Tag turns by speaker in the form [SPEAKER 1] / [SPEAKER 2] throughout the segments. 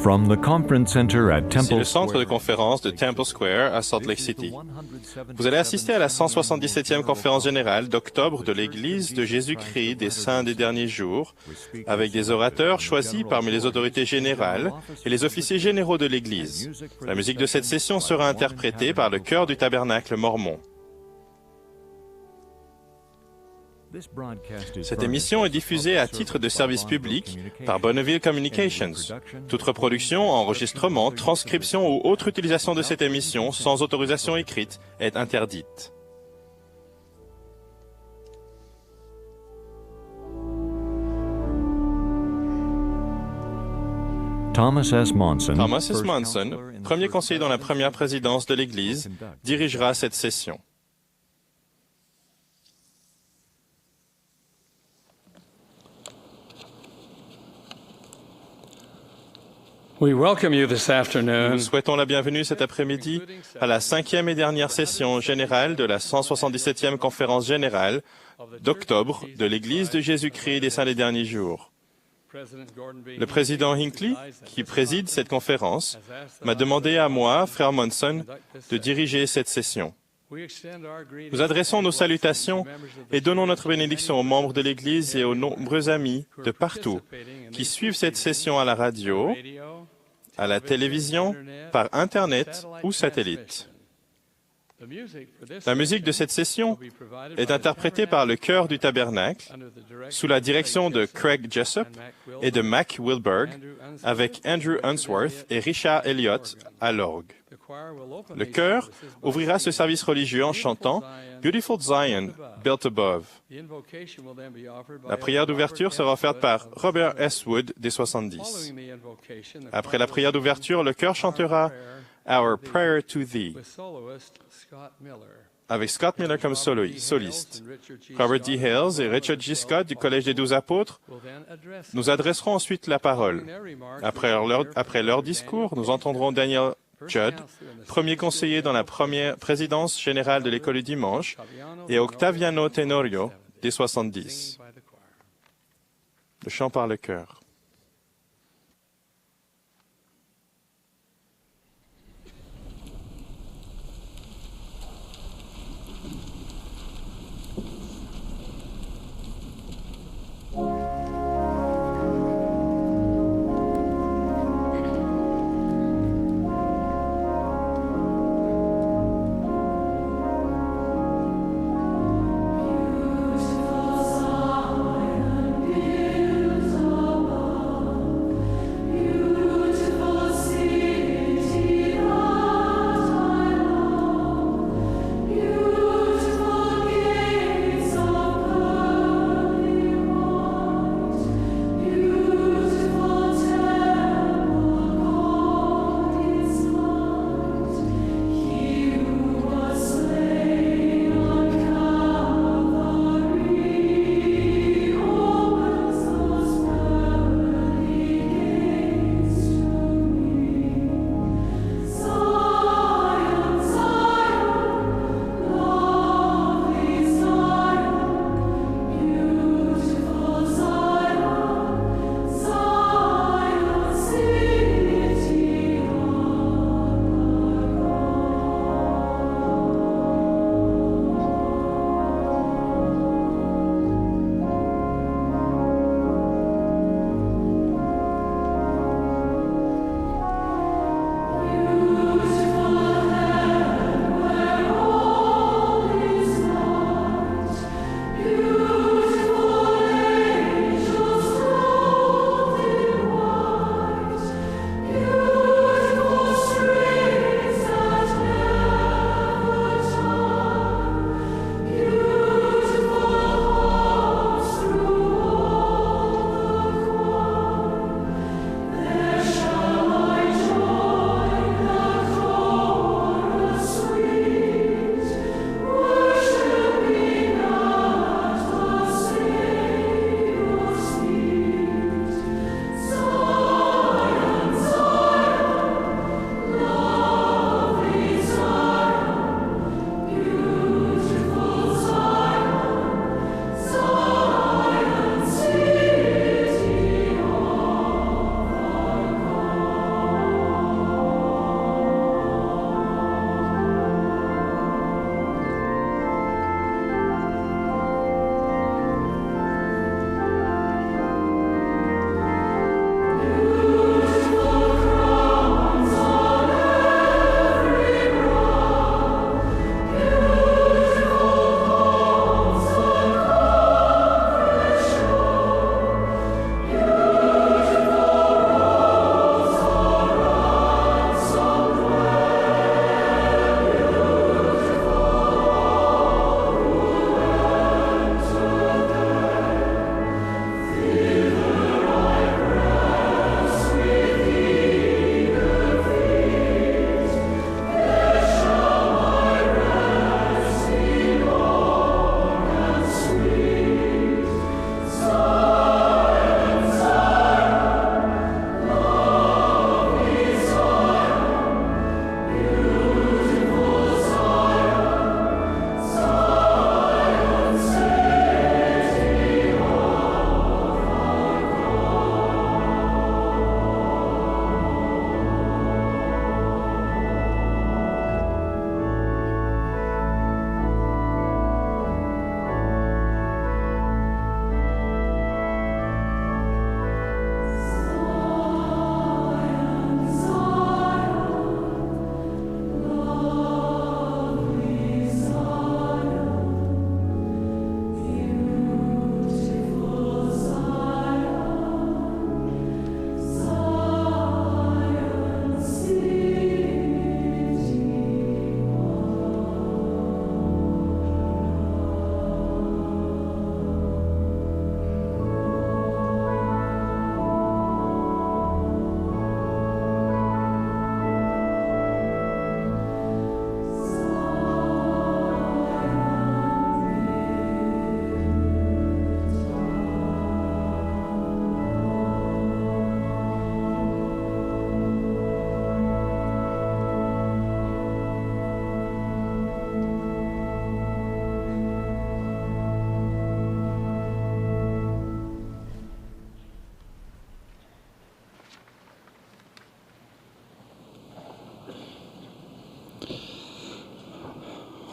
[SPEAKER 1] From the conference center at
[SPEAKER 2] C'est
[SPEAKER 1] Temple
[SPEAKER 2] le centre de
[SPEAKER 1] Square.
[SPEAKER 2] conférence de Temple Square à Salt Lake City. Vous allez assister à la 177e conférence générale d'octobre de l'Église de Jésus-Christ des Saints des Derniers Jours, avec des orateurs choisis parmi les autorités générales et les officiers généraux de l'Église. La musique de cette session sera interprétée par le chœur du Tabernacle mormon. Cette émission est diffusée à titre de service public par Bonneville Communications. Toute reproduction, enregistrement, transcription ou autre utilisation de cette émission sans autorisation écrite est interdite.
[SPEAKER 1] Thomas S.
[SPEAKER 2] Monson, premier conseiller dans la première présidence de l'Église, dirigera cette session. Nous souhaitons la bienvenue cet après-midi à la 5e et dernière session générale de la 177e conférence générale d'octobre de l'Église de Jésus-Christ des Saints des Derniers Jours. Le président Hinckley, qui préside cette conférence, m'a demandé à moi, frère Monson, de diriger cette session. Nous adressons nos salutations et donnons notre bénédiction aux membres de l'Église et aux nombreux amis de partout qui suivent cette session à la radio, à la télévision, par Internet ou satellite. La musique de cette session est interprétée par le chœur du Tabernacle sous la direction de Craig Jessup et de Mac Wilberg avec Andrew Unsworth et Richard Elliott à l'orgue. Le chœur ouvrira ce service religieux en chantant « Beautiful Zion, built above ». La prière d'ouverture sera offerte par Robert S. Wood des 70. Après la prière d'ouverture, le chœur chantera « Our Prayer to Thee » avec Scott Miller comme soliste. Robert D. Hales et Richard G. Scott du Collège des 12 Apôtres nous adresseront ensuite la parole. Après leur discours, nous entendrons Daniel Judd, premier conseiller dans la première présidence générale de l'École du dimanche, et Octaviano Tenorio des 70. Le chant par le chœur.
[SPEAKER 3] Above.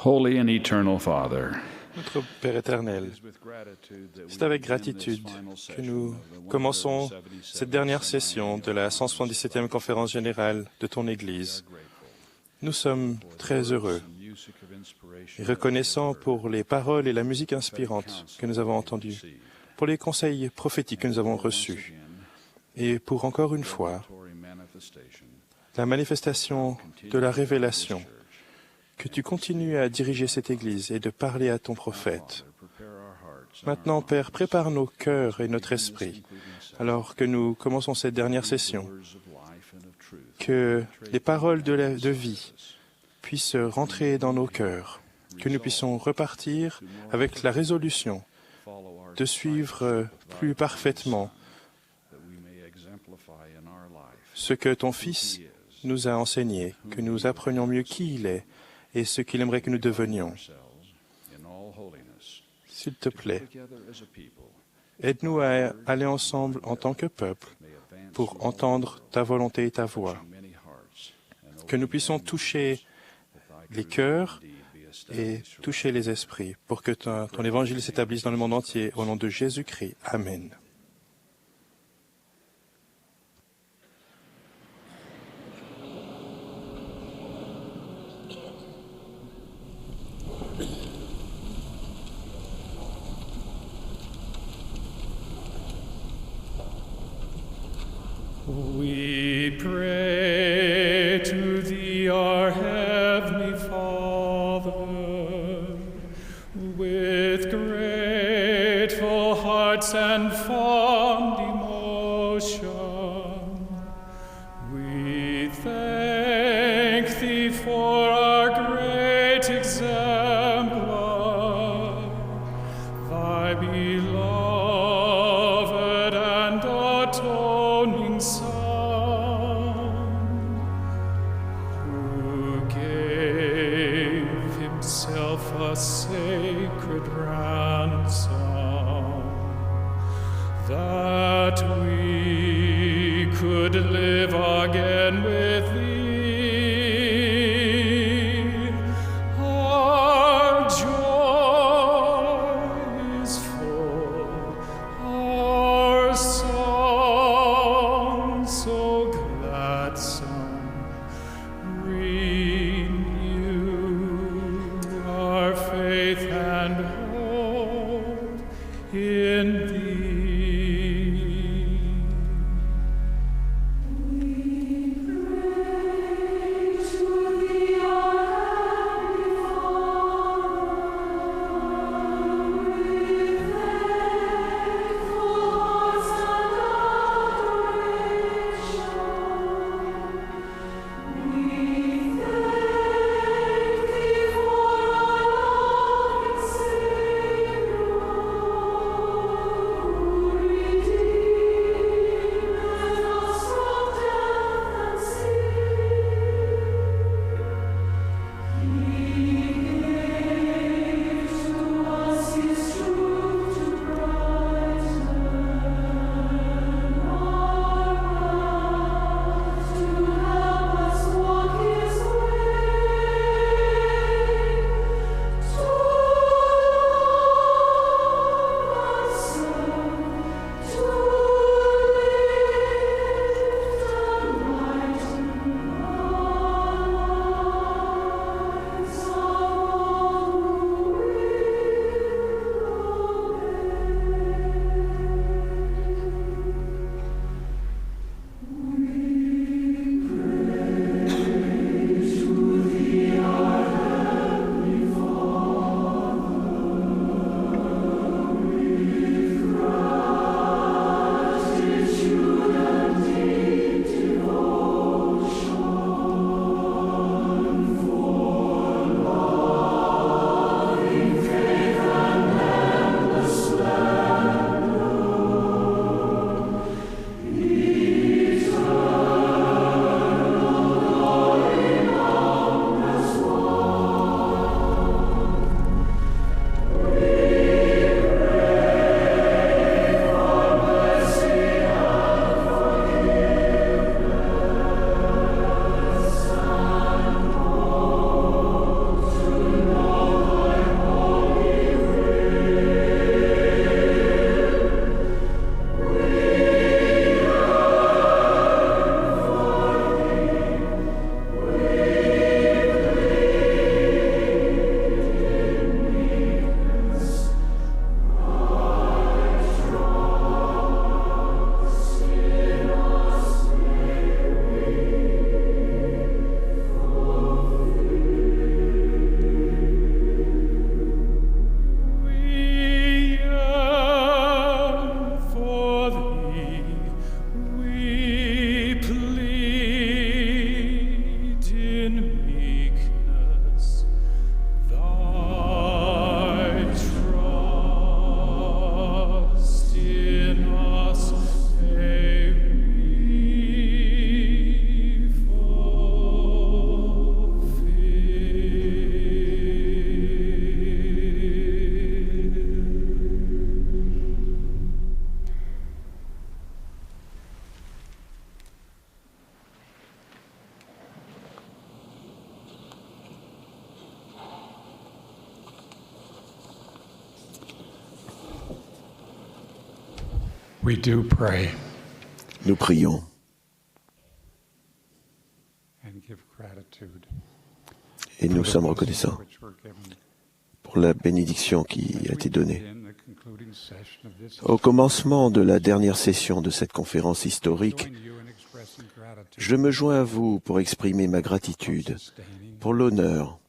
[SPEAKER 3] Holy and eternal Father,
[SPEAKER 2] Notre Père éternel, c'est avec gratitude que nous commençons cette dernière session de la 177e conférence générale de ton Église. Nous sommes très heureux et reconnaissants pour les paroles et la musique inspirante que nous avons entendues, pour les conseils prophétiques que nous avons reçus et pour encore une fois la manifestation de la révélation, que tu continues à diriger cette Église et de parler à ton prophète. Maintenant, Père, prépare nos cœurs et notre esprit alors que nous commençons cette dernière session, que les paroles de vie puissent rentrer dans nos cœurs, que nous puissions repartir avec la résolution de suivre plus parfaitement ce que ton Fils nous a enseigné, que nous apprenions mieux qui il est et ce qu'il aimerait que nous devenions. S'il te plaît, aide-nous à aller ensemble en tant que peuple pour entendre ta volonté et ta voix, que nous puissions toucher les cœurs et toucher les esprits pour que ton évangile s'établisse dans le monde entier. Au nom de Jésus-Christ. Amen.
[SPEAKER 4] We pray to thee, our Heavenly Father, with grateful hearts and fond emotion. We thank thee for our great exemplar, thy beloved and atoning Son, who gave himself a sacred ransom, that we could live again with thee. Our joy is full, our song so gladsome. Renew our faith and hope in thee. We do pray
[SPEAKER 5] Nous prions
[SPEAKER 4] and give gratitude
[SPEAKER 5] et nous sommes reconnaissants
[SPEAKER 4] which were given
[SPEAKER 5] pour la bénédiction qui a été donnée.
[SPEAKER 4] in the concluding session of this.
[SPEAKER 5] Au commencement de la dernière session de cette conférence historique,
[SPEAKER 4] Join you in expressing gratitude
[SPEAKER 5] je me joins à vous pour exprimer ma gratitude
[SPEAKER 4] sustaining
[SPEAKER 5] pour l'honneur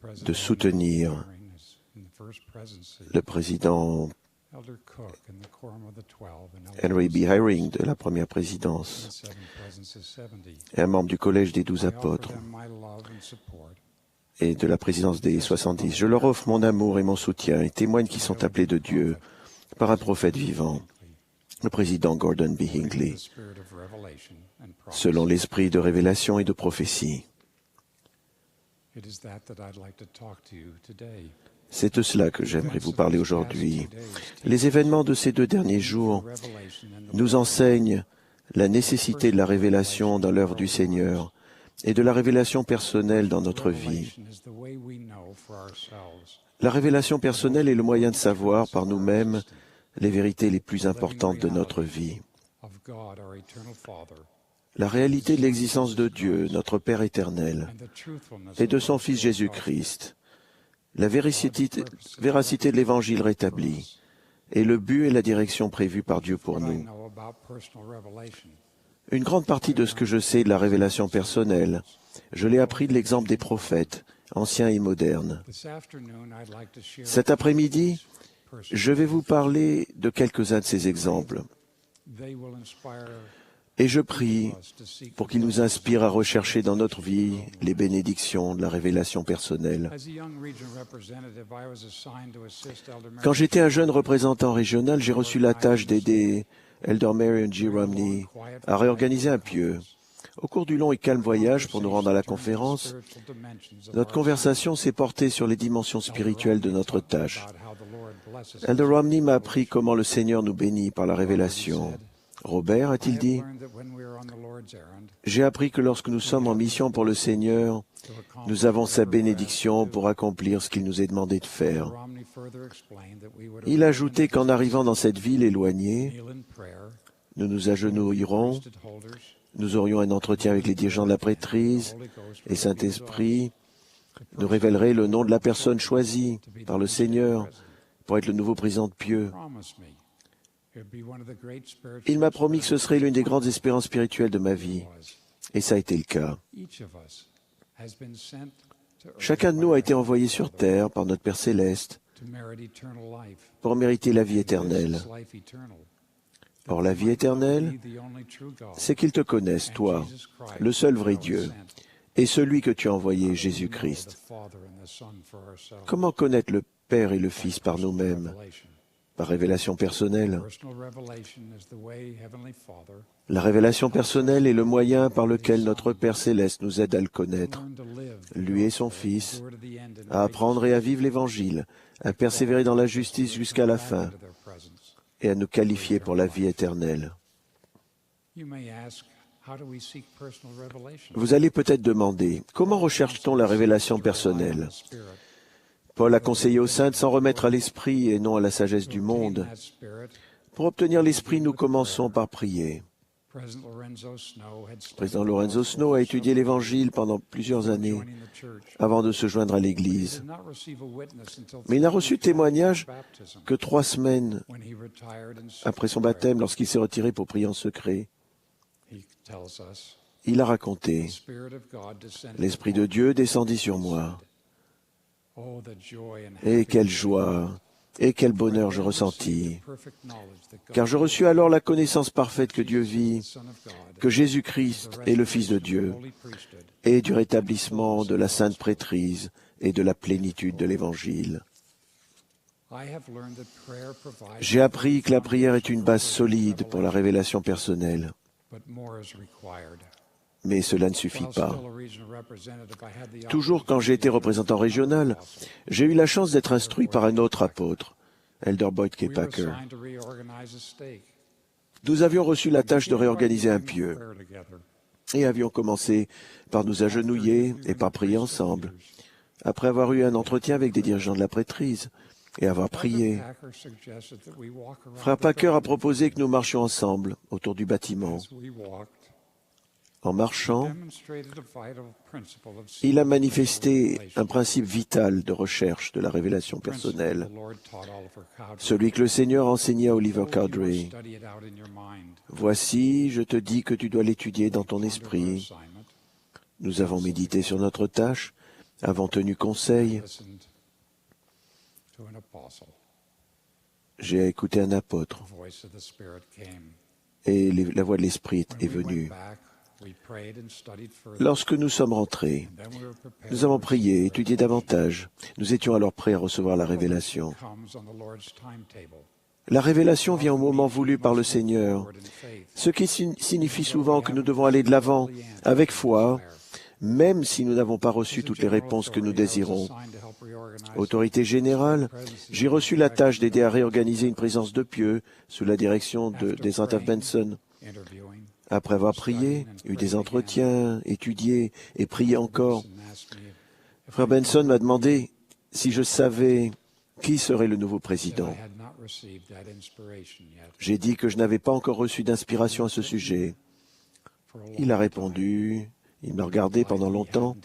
[SPEAKER 4] President
[SPEAKER 5] de soutenir
[SPEAKER 4] Henry in the first presidency,
[SPEAKER 5] le président
[SPEAKER 4] Elder Cook in the Quorum of the 12, and
[SPEAKER 5] Henry B.
[SPEAKER 4] Elder
[SPEAKER 5] Eyring de la première
[SPEAKER 4] in the
[SPEAKER 5] présidence
[SPEAKER 4] seven presidencies 70.
[SPEAKER 5] et un membre du Collège des 12
[SPEAKER 4] I offer
[SPEAKER 5] apôtres
[SPEAKER 4] them my love and support.
[SPEAKER 5] et de la présidence des 70. Je leur offre mon amour et mon soutien et témoigne qu'ils sont appelés de Dieu par un prophète vivant, le président Gordon B. Hinckley,
[SPEAKER 4] The spirit of revelation and prophecy.
[SPEAKER 5] selon l'esprit de révélation et de prophétie.
[SPEAKER 4] It is that I'd like to talk to you today.
[SPEAKER 5] C'est de cela que j'aimerais vous parler aujourd'hui. Les événements de ces 2 derniers jours
[SPEAKER 4] Revelation and the
[SPEAKER 5] nous enseignent la nécessité de la révélation dans l'œuvre du Seigneur et de la révélation personnelle dans notre vie.
[SPEAKER 4] revelation is the way we know for ourselves.
[SPEAKER 5] La révélation personnelle est le moyen de savoir par nous-mêmes les vérités les plus importantes de notre vie.
[SPEAKER 4] Of God, our eternal Father,
[SPEAKER 5] La réalité de l'existence de Dieu, notre Père éternel,
[SPEAKER 4] and the truthfulness
[SPEAKER 5] et de
[SPEAKER 4] of
[SPEAKER 5] son
[SPEAKER 4] the
[SPEAKER 5] Fils
[SPEAKER 4] gospel.
[SPEAKER 5] Jésus-Christ, la véracité de l'Évangile rétabli, et le but et la direction prévus par Dieu pour
[SPEAKER 4] What I
[SPEAKER 5] nous.
[SPEAKER 4] know about personal revelation.
[SPEAKER 5] Une grande partie de ce que je sais de la révélation personnelle, je l'ai appris de l'exemple des prophètes, anciens et modernes.
[SPEAKER 4] This afternoon, I'd like to share
[SPEAKER 5] Cet après-midi,
[SPEAKER 4] personal.
[SPEAKER 5] je vais vous parler de quelques-uns de ces exemples,
[SPEAKER 4] They will inspire
[SPEAKER 5] et je prie
[SPEAKER 4] us to seek
[SPEAKER 5] pour qu'ils nous inspirent à rechercher dans notre vie les bénédictions de la révélation personnelle.
[SPEAKER 4] As a young region representative, I was assigned to assist Elder
[SPEAKER 5] Quand
[SPEAKER 4] Mary
[SPEAKER 5] j'étais un jeune représentant régional, j'ai reçu la tâche d'aider Elder Marion G. Romney à réorganiser un pieu. Au cours du long et calme voyage pour nous rendre à la conférence, notre conversation s'est portée sur les dimensions spirituelles de notre tâche. Elder Romney m'a appris comment le Seigneur nous bénit par la révélation. Robert, a-t-il dit, j'ai appris que lorsque nous sommes en mission pour le Seigneur, nous avons sa bénédiction pour accomplir ce qu'il nous est demandé de faire. Il ajoutait qu'en arrivant dans cette ville éloignée, nous nous agenouillerons, nous aurions un entretien avec les dirigeants de la prêtrise, et Saint-Esprit nous révélerait le nom de la personne choisie par le Seigneur pour être le nouveau président de pieux. Il m'a promis que ce serait l'une des grandes espérances spirituelles de ma vie, et ça a été le cas. Chacun de nous a été envoyé sur terre par notre Père céleste pour mériter la vie éternelle. Or, la vie éternelle, c'est qu'ils te connaissent, toi, le seul vrai Dieu, et celui que tu as envoyé, Jésus-Christ. Comment connaître le Père et le Fils par nous-mêmes? Par révélation personnelle. La révélation personnelle est le moyen par lequel notre Père céleste nous aide à le connaître, lui et son Fils, à apprendre et à vivre l'Évangile, à persévérer dans la justice jusqu'à la fin, et à nous qualifier pour la vie éternelle. Vous allez peut-être demander, comment recherche-t-on la révélation personnelle? Paul a conseillé aux saints de s'en remettre à l'esprit et non à la sagesse du monde. Pour obtenir l'esprit, nous commençons par prier. Le président Lorenzo Snow a étudié l'Évangile pendant plusieurs années avant de se joindre à l'Église. Mais il n'a reçu témoignage que 3 semaines après son baptême, lorsqu'il s'est retiré pour prier en secret. Il a raconté, « L'Esprit de Dieu descendit sur moi. Et quelle joie et quel bonheur je ressentis, car je reçus alors la connaissance parfaite que Dieu vit, que Jésus-Christ est le Fils de Dieu, et du rétablissement de la sainte prêtrise et de la plénitude de l'Évangile. J'ai appris que la prière est une base solide pour la révélation personnelle. Mais cela ne suffit pas. Toujours quand j'ai été représentant régional, j'ai eu la chance d'être instruit par un autre apôtre, Elder Boyd K. Packer. Nous avions reçu la tâche de réorganiser un pieu et avions commencé par nous agenouiller et par prier ensemble. Après avoir eu un entretien avec des dirigeants de la prêtrise, et avoir prié. Frère Packer a proposé que nous marchions ensemble autour du bâtiment. En marchant, il a manifesté un principe vital de recherche de la révélation personnelle, celui que le Seigneur enseignait à Oliver Cowdery. Voici, je te dis que tu dois l'étudier dans ton esprit. Nous avons médité sur notre tâche, avons tenu conseil. J'ai écouté un apôtre et la voix de l'Esprit est venue. Lorsque nous sommes rentrés, nous avons prié, étudié davantage. Nous étions alors prêts à recevoir la révélation. La révélation vient au moment voulu par le Seigneur, ce qui signifie souvent que nous devons aller de l'avant avec foi, même si nous n'avons pas reçu toutes les réponses que nous désirons. Autorité générale, j'ai reçu la tâche d'aider à réorganiser une présence de pieux sous la direction d'Ezra Taft Benson. Après avoir prié, eu des entretiens, étudié et prié encore, Frère Benson m'a demandé si je savais qui serait le nouveau président. J'ai dit que je n'avais pas encore reçu d'inspiration à ce sujet. Il a répondu, il m'a regardé pendant longtemps,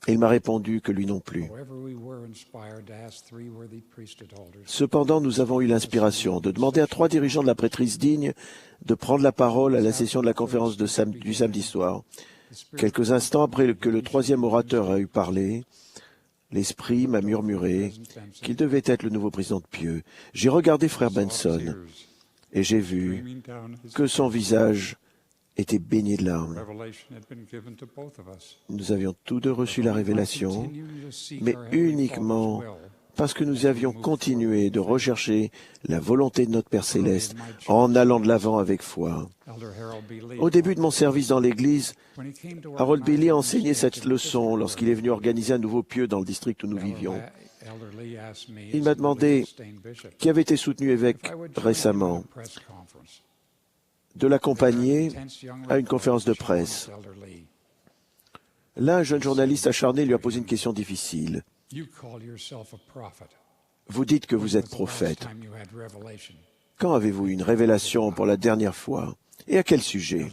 [SPEAKER 5] et il m'a répondu que lui non plus. Cependant, nous avons eu l'inspiration de demander à 3 dirigeants de la prêtrise digne de prendre la parole à la session de la conférence du samedi soir. Quelques instants après que le 3e orateur a eu parlé, l'Esprit m'a murmuré qu'il devait être le nouveau président de Pieux. J'ai regardé Frère Benson et j'ai vu que son visage était baigné de larmes. Nous avions tous deux reçu la révélation, mais uniquement parce que nous avions continué de rechercher la volonté de notre Père Céleste en allant de l'avant avec foi. Au début de mon service dans l'Église, Harold Bailey a enseigné cette leçon lorsqu'il est venu organiser un nouveau pieu dans le district où nous vivions. Il m'a demandé qui avait été soutenu évêque récemment de l'accompagner à une conférence de presse. Là, un jeune journaliste acharné lui a posé une question difficile. Vous dites que vous êtes prophète. Quand avez-vous eu une révélation pour la dernière fois? Et à quel sujet?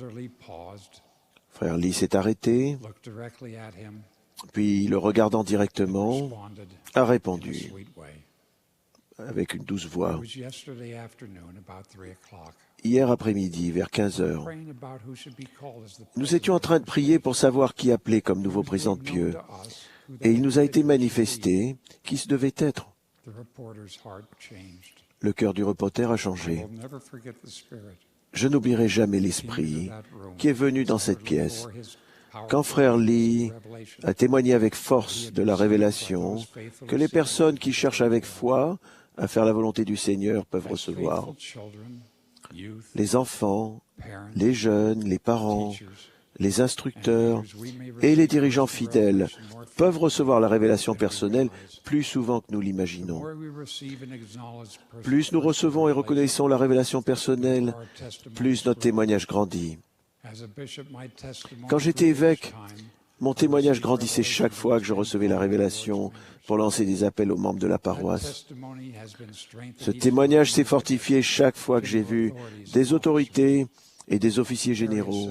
[SPEAKER 5] Frère Lee s'est arrêté, puis, le regardant directement, a répondu avec une douce voix. Hier après-midi, vers 15 heures, nous étions en train de prier pour savoir qui appeler comme nouveau président de Pieux, et il nous a été manifesté qui ce devait être. Le cœur du reporter a changé. Je n'oublierai jamais l'Esprit qui est venu dans cette pièce. Quand Frère Lee a témoigné avec force de la révélation que les personnes qui cherchent avec foi à faire la volonté du Seigneur peuvent recevoir, les enfants, les jeunes, les parents, les instructeurs et les dirigeants fidèles peuvent recevoir la révélation personnelle plus souvent que nous l'imaginons. Plus nous recevons et reconnaissons la révélation personnelle, plus notre témoignage grandit. Quand j'étais évêque, mon témoignage grandissait chaque fois que je recevais la révélation pour lancer des appels aux membres de la paroisse. Ce témoignage s'est fortifié chaque fois que j'ai vu des autorités et des officiers généraux,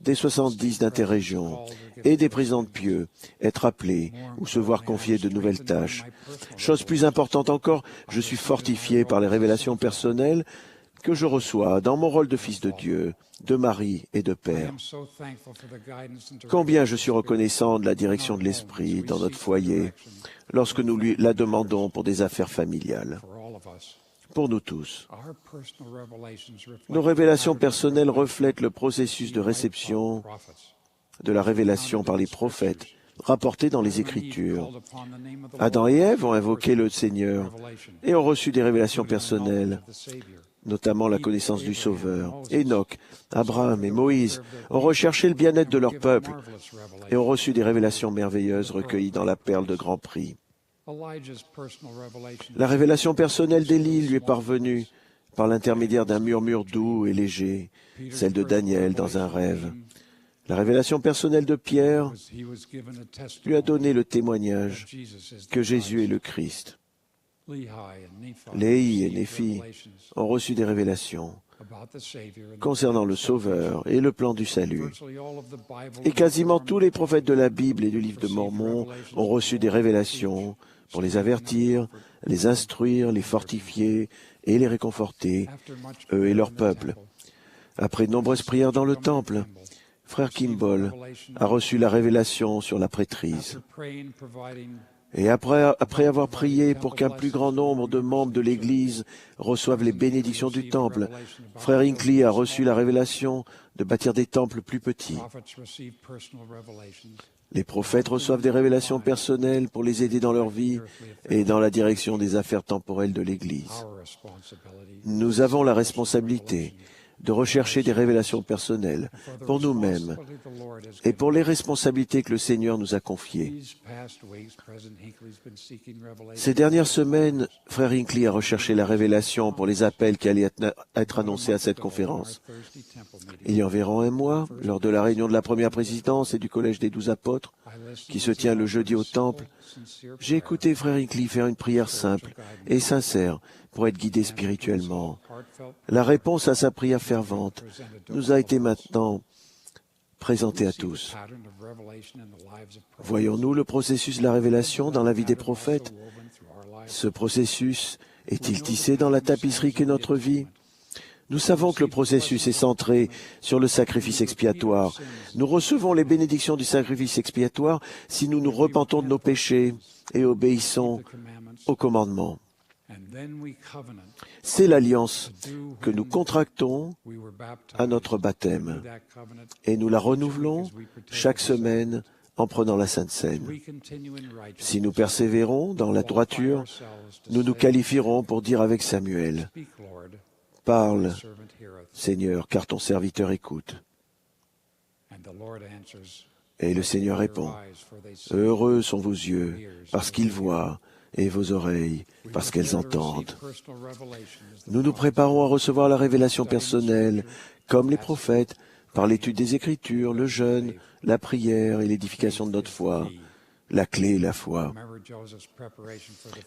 [SPEAKER 5] des 70 d'interrégion et des présidents de Pieux être appelés ou se voir confier de nouvelles tâches. Chose plus importante encore, je suis fortifié par les révélations personnelles que je reçois dans mon rôle de fils de Dieu, de mari et de père. Combien je suis reconnaissant de la direction de l'Esprit dans notre foyer lorsque nous lui la demandons pour des affaires familiales. Pour nous tous, nos révélations personnelles reflètent le processus de réception de la révélation par les prophètes rapportés dans les Écritures. Adam et Ève ont invoqué le Seigneur et ont reçu des révélations personnelles, notamment la connaissance du Sauveur. Enoch, Abraham et Moïse ont recherché le bien-être de leur peuple et ont reçu des révélations merveilleuses recueillies dans la perle de grand prix. La révélation personnelle d'Élie lui est parvenue par l'intermédiaire d'un murmure doux et léger, celle de Daniel dans un rêve. La révélation personnelle de Pierre lui a donné le témoignage que Jésus est le Christ. Léhi et Néphi ont reçu des révélations concernant le Sauveur et le plan du salut. Et quasiment tous les prophètes de la Bible et du livre de Mormon ont reçu des révélations pour les avertir, les instruire, les fortifier et les réconforter, eux et leur peuple. Après de nombreuses prières dans le temple, Frère Kimball a reçu la révélation sur la prêtrise. Et après avoir prié pour qu'un plus grand nombre de membres de l'Église reçoivent les bénédictions du temple, Frère Hinckley a reçu la révélation de bâtir des temples plus petits. Les prophètes reçoivent des révélations personnelles pour les aider dans leur vie et dans la direction des affaires temporelles de l'Église. Nous avons la responsabilité de rechercher des révélations personnelles pour nous-mêmes et pour les responsabilités que le Seigneur nous a confiées. Ces dernières semaines, Frère Hinckley a recherché la révélation pour les appels qui allaient être annoncés à cette conférence. Il y a environ un mois, lors de la réunion de la première présidence et du Collège des 12 apôtres, qui se tient le jeudi au Temple, j'ai écouté Frère Hinckley faire une prière simple et sincère pour être guidé spirituellement. La réponse à sa prière fervente nous a été maintenant présentée à tous. Voyons-nous le processus de la révélation dans la vie des prophètes? Ce processus est-il tissé dans la tapisserie qu'est notre vie? Nous savons que le processus est centré sur le sacrifice expiatoire. Nous recevons les bénédictions du sacrifice expiatoire si nous nous repentons de nos péchés et obéissons aux commandements. C'est l'alliance que nous contractons à notre baptême et nous la renouvelons chaque semaine en prenant la Sainte Seine. Si nous persévérons dans la droiture, nous nous qualifierons pour dire avec Samuel, « Parle, Seigneur, car ton serviteur écoute. » Et le Seigneur répond, « Heureux sont vos yeux, parce qu'ils voient, et vos oreilles, parce qu'elles entendent. » Nous nous préparons à recevoir la révélation personnelle, comme les prophètes, par l'étude des Écritures, le jeûne, la prière et l'édification de notre foi. La clé est la foi.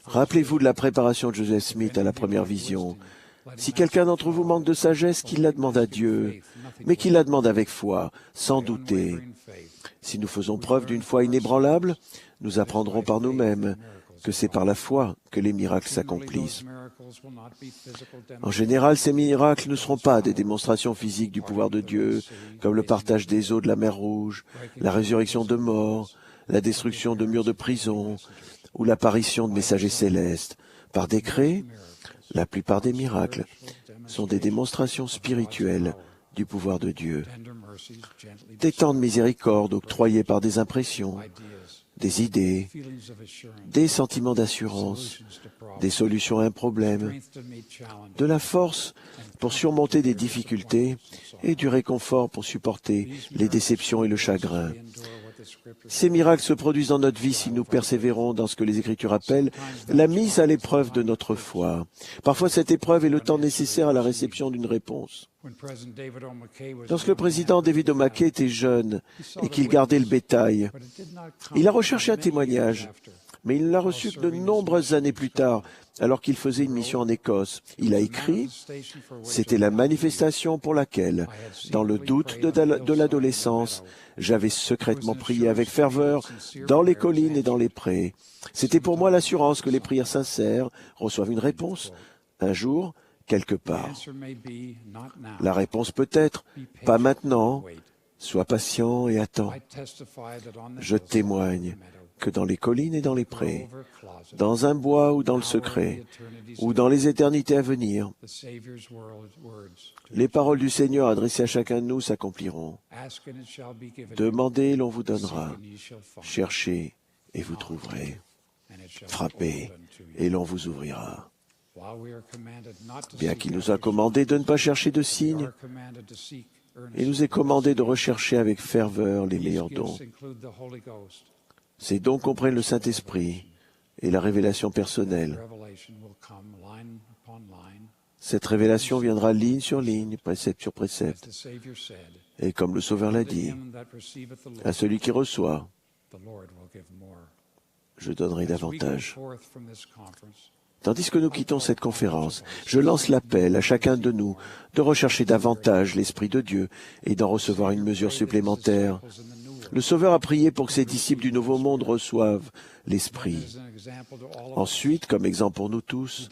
[SPEAKER 5] Rappelez-vous de la préparation de Joseph Smith à la première vision. Si quelqu'un d'entre vous manque de sagesse, qu'il la demande à Dieu, mais qu'il la demande avec foi, sans douter. Si nous faisons preuve d'une foi inébranlable, nous apprendrons par nous-mêmes que c'est par la foi que les miracles s'accomplissent. En général, ces miracles ne seront pas des démonstrations physiques du pouvoir de Dieu, comme le partage des eaux de la mer Rouge, la résurrection de morts, la destruction de murs de prison ou l'apparition de messagers célestes. Par décret, la plupart des miracles sont des démonstrations spirituelles du pouvoir de Dieu. Des temps de miséricorde octroyés par des impressions, des idées, des sentiments d'assurance, des solutions à un problème, de la force pour surmonter des difficultés et du réconfort pour supporter les déceptions et le chagrin. Ces miracles se produisent dans notre vie si nous persévérons dans ce que les Écritures appellent la mise à l'épreuve de notre foi. Parfois, cette épreuve est le temps nécessaire à la réception d'une réponse. Lorsque le président David O. McKay était jeune et qu'il gardait le bétail, il a recherché un témoignage, mais il ne l'a reçu que de nombreuses années plus tard, alors qu'il faisait une mission en Écosse. Il a écrit « C'était la manifestation pour laquelle, dans le doute de l'adolescence, j'avais secrètement prié avec ferveur dans les collines et dans les prés. C'était pour moi l'assurance que les prières sincères reçoivent une réponse, un jour, quelque part. La réponse peut être « Pas maintenant, sois patient et attends. » Je témoigne que dans les collines et dans les prés, dans un bois ou dans le secret, ou dans les éternités à venir, les paroles du Seigneur adressées à chacun de nous s'accompliront. Demandez et l'on vous donnera. Cherchez et vous trouverez. Frappez et l'on vous ouvrira. Bien qu'il nous a commandé de ne pas chercher de signes, il nous est commandé de rechercher avec ferveur les meilleurs dons. Ces dons comprennent le Saint-Esprit et la révélation personnelle. Cette révélation viendra ligne sur ligne, précepte sur précepte. Et comme le Sauveur l'a dit, à celui qui reçoit, je donnerai davantage. Tandis que nous quittons cette conférence, je lance l'appel à chacun de nous de rechercher davantage l'Esprit de Dieu et d'en recevoir une mesure supplémentaire. Le Sauveur a prié pour que ses disciples du Nouveau Monde reçoivent l'Esprit. Ensuite, comme exemple pour nous tous,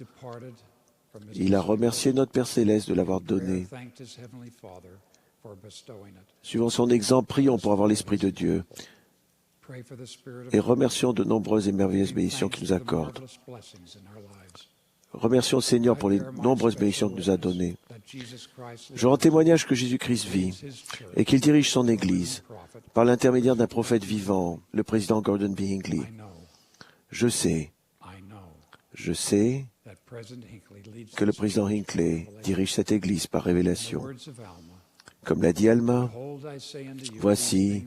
[SPEAKER 5] il a remercié notre Père Céleste de l'avoir donné. Suivant son exemple, prions pour avoir l'Esprit de Dieu et remercions de nombreuses et merveilleuses bénédictions qu'il nous accorde. Remercions le Seigneur pour les nombreuses bénédictions qu'il nous a données. Je rends témoignage que Jésus-Christ vit et qu'il dirige son Église par l'intermédiaire d'un prophète vivant, le président Gordon B. Hinckley. Je sais que le président Hinckley dirige cette Église par révélation. Comme l'a dit Alma, voici,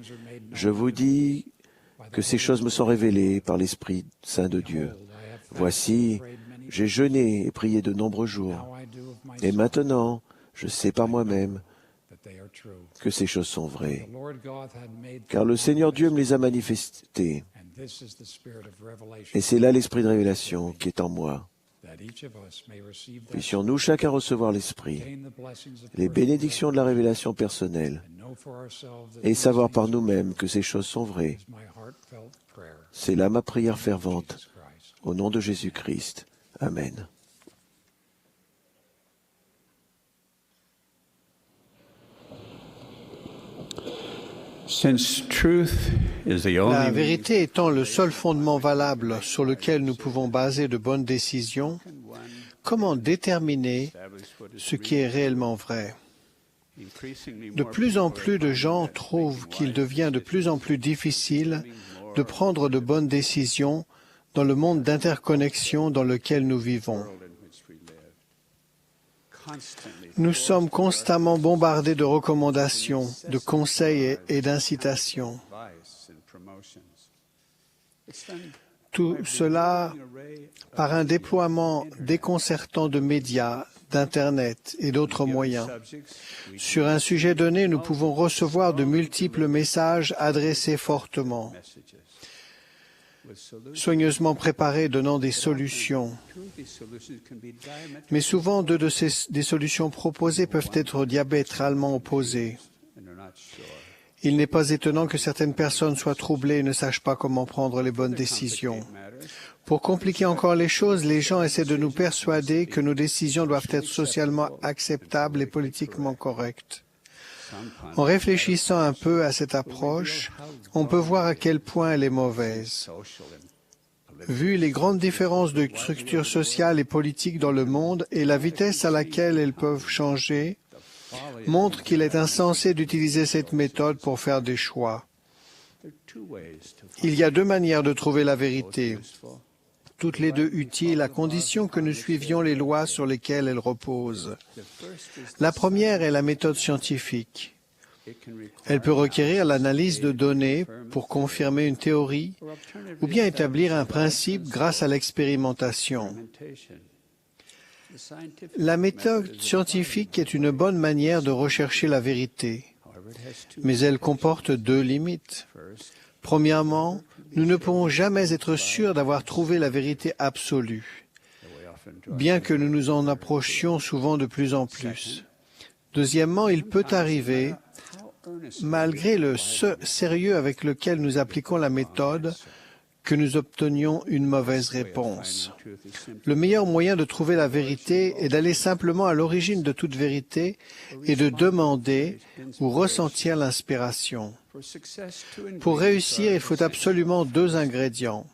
[SPEAKER 5] je vous dis que ces choses me sont révélées par l'Esprit Saint de Dieu. Voici, j'ai jeûné et prié de nombreux jours. Et maintenant, je sais par moi-même que ces choses sont vraies. Car le Seigneur Dieu me les a manifestées. Et c'est là l'esprit de révélation qui est en moi. Puissions-nous chacun recevoir l'Esprit, les bénédictions de la révélation personnelle, et savoir par nous-mêmes que ces choses sont vraies. C'est là ma prière fervente, au nom de Jésus-Christ. Amen.
[SPEAKER 6] La vérité étant le seul fondement valable sur lequel nous pouvons baser de bonnes décisions, comment déterminer ce qui est réellement vrai? De plus en plus de gens trouvent qu'il devient de plus en plus difficile de prendre de bonnes décisions dans le monde d'interconnexion dans lequel nous vivons. Nous sommes constamment bombardés de recommandations, de conseils et d'incitations. Tout cela par un déploiement déconcertant de médias, d'Internet et d'autres moyens. Sur un sujet donné, nous pouvons recevoir de multiples messages adressés fortement, soigneusement préparés, donnant des solutions. Mais souvent, des solutions proposées peuvent être diamétralement opposées. Il n'est pas étonnant que certaines personnes soient troublées et ne sachent pas comment prendre les bonnes décisions. Pour compliquer encore les choses, les gens essaient de nous persuader que nos décisions doivent être socialement acceptables et politiquement correctes. En réfléchissant un peu à cette approche, on peut voir à quel point elle est mauvaise. Vu les grandes différences de structure sociale et politique dans le monde et la vitesse à laquelle elles peuvent changer, montre qu'il est insensé d'utiliser cette méthode pour faire des choix. Il y a deux manières de trouver la vérité, toutes les deux utiles à condition que nous suivions les lois sur lesquelles elles reposent. La première est la méthode scientifique. Elle peut requérir l'analyse de données pour confirmer une théorie ou bien établir un principe grâce à l'expérimentation. La méthode scientifique est une bonne manière de rechercher la vérité, mais elle comporte deux limites. Premièrement, nous ne pouvons jamais être sûrs d'avoir trouvé la vérité absolue, bien que nous nous en approchions souvent de plus en plus. Deuxièmement, il peut arriver, malgré le sérieux avec lequel nous appliquons la méthode, que nous obtenions une mauvaise réponse. Le meilleur moyen de trouver la vérité est d'aller simplement à l'origine de toute vérité et de demander ou ressentir l'inspiration. Pour réussir, il faut absolument deux ingrédients.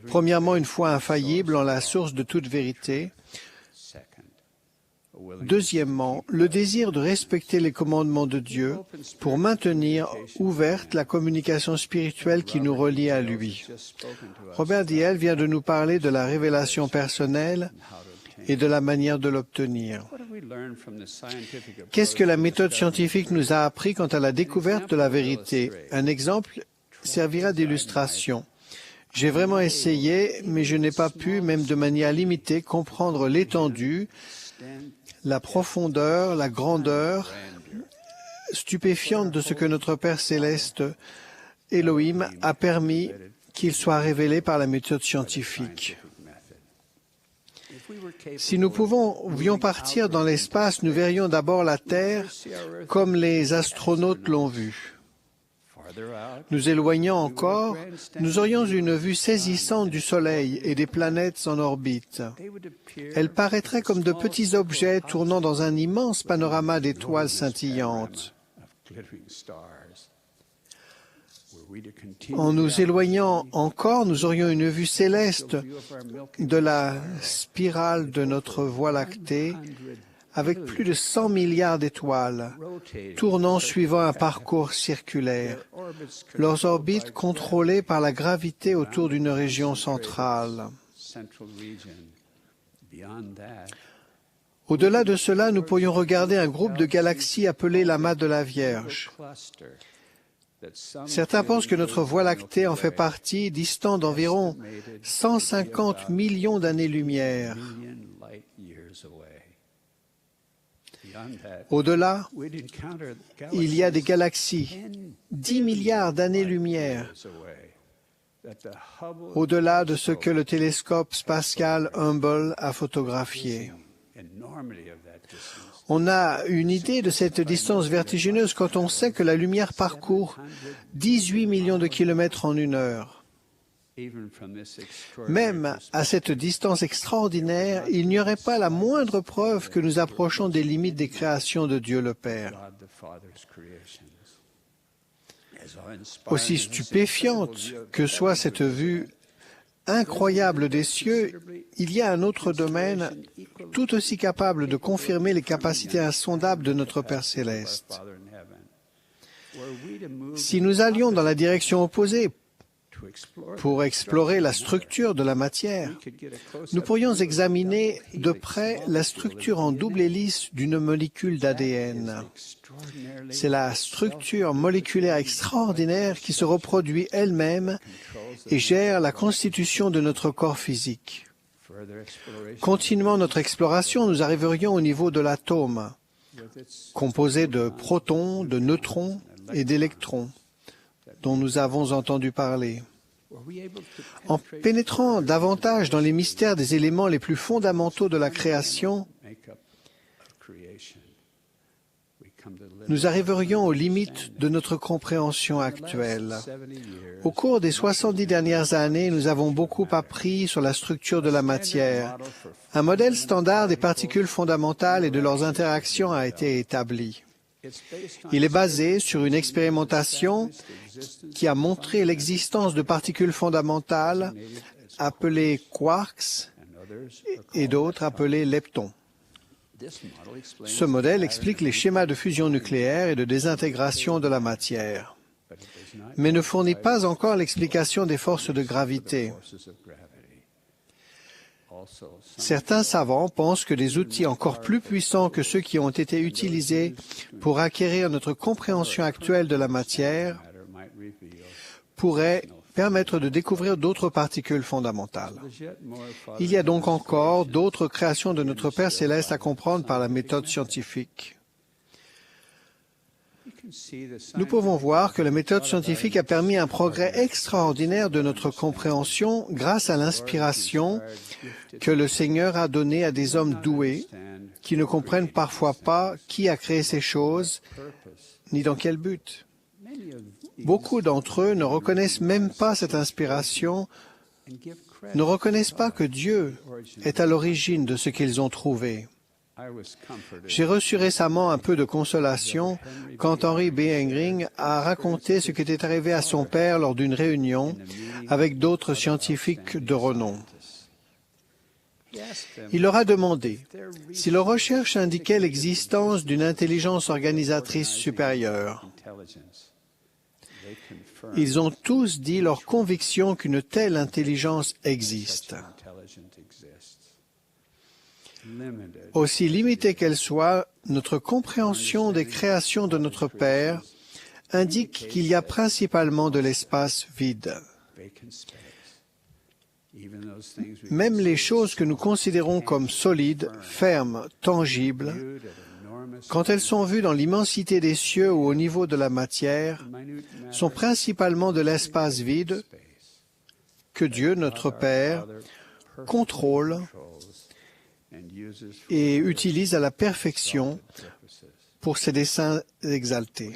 [SPEAKER 6] Premièrement, une foi infaillible en la source de toute vérité. Deuxièmement, le désir de respecter les commandements de Dieu pour maintenir ouverte la communication spirituelle qui nous relie à lui. Robert Diel vient de nous parler de la révélation personnelle et de la manière de l'obtenir. Qu'est-ce que la méthode scientifique nous a appris quant à la découverte de la vérité? Un exemple servira d'illustration. J'ai vraiment essayé, mais je n'ai pas pu, même de manière limitée, comprendre l'étendue, la profondeur, la grandeur stupéfiante de ce que notre Père céleste, Elohim, a permis qu'il soit révélé par la méthode scientifique. Si nous pouvions partir dans l'espace, nous verrions d'abord la Terre comme les astronautes l'ont vue. Nous éloignant encore, nous aurions une vue saisissante du Soleil et des planètes en orbite. Elles paraîtraient comme de petits objets tournant dans un immense panorama d'étoiles scintillantes. En nous éloignant encore, nous aurions une vue céleste de la spirale de notre Voie lactée, avec plus de 100 milliards d'étoiles, tournant suivant un parcours circulaire, leurs orbites contrôlées par la gravité autour d'une région centrale. Au-delà de cela, nous pourrions regarder un groupe de galaxies appelé l'amas de la Vierge. Certains pensent que notre Voie lactée en fait partie, distant d'environ 150 millions d'années-lumière. Au-delà, il y a des galaxies, 10 milliards d'années-lumière, au-delà de ce que le télescope spatial Hubble a photographié. On a une idée de cette distance vertigineuse quand on sait que la lumière parcourt 18 millions de kilomètres en une heure. Même à cette distance extraordinaire, il n'y aurait pas la moindre preuve que nous approchons des limites des créations de Dieu le Père. Aussi stupéfiante que soit cette vue incroyable des cieux, il y a un autre domaine tout aussi capable de confirmer les capacités insondables de notre Père céleste. Si nous allions dans la direction opposée, pour explorer la structure de la matière, nous pourrions examiner de près la structure en double hélice d'une molécule d'ADN. C'est la structure moléculaire extraordinaire qui se reproduit elle-même et gère la constitution de notre corps physique. Continuant notre exploration, nous arriverions au niveau de l'atome, composé de protons, de neutrons et d'électrons, dont nous avons entendu parler. En pénétrant davantage dans les mystères des éléments les plus fondamentaux de la création, nous arriverions aux limites de notre compréhension actuelle. Au cours des 70 dernières années, nous avons beaucoup appris sur la structure de la matière. Un modèle standard des particules fondamentales et de leurs interactions a été établi. Il est basé sur une expérimentation qui a montré l'existence de particules fondamentales appelées quarks et d'autres appelées leptons. Ce modèle explique les schémas de fusion nucléaire et de désintégration de la matière, mais ne fournit pas encore l'explication des forces de gravité. Certains savants pensent que des outils encore plus puissants que ceux qui ont été utilisés pour acquérir notre compréhension actuelle de la matière pourraient permettre de découvrir d'autres particules fondamentales. Il y a donc encore d'autres créations de notre Père céleste à comprendre par la méthode scientifique. Nous pouvons voir que la méthode scientifique a permis un progrès extraordinaire de notre compréhension grâce à l'inspiration que le Seigneur a donnée à des hommes doués qui ne comprennent parfois pas qui a créé ces choses ni dans quel but. Beaucoup d'entre eux ne reconnaissent même pas cette inspiration, ne reconnaissent pas que Dieu est à l'origine de ce qu'ils ont trouvé. J'ai reçu récemment un peu de consolation quand Henry B. Eyring a raconté ce qui était arrivé à son père lors d'une réunion avec d'autres scientifiques de renom. Il leur a demandé si leurs recherches indiquaient l'existence d'une intelligence organisatrice supérieure. Ils ont tous dit leur conviction qu'une telle intelligence existe. Aussi limitée qu'elle soit, notre compréhension des créations de notre Père indique qu'il y a principalement de l'espace vide. Même les choses que nous considérons comme solides, fermes, tangibles, quand elles sont vues dans l'immensité des cieux ou au niveau de la matière, sont principalement de l'espace vide que Dieu, notre Père, contrôle et utilise à la perfection pour ses desseins exaltés.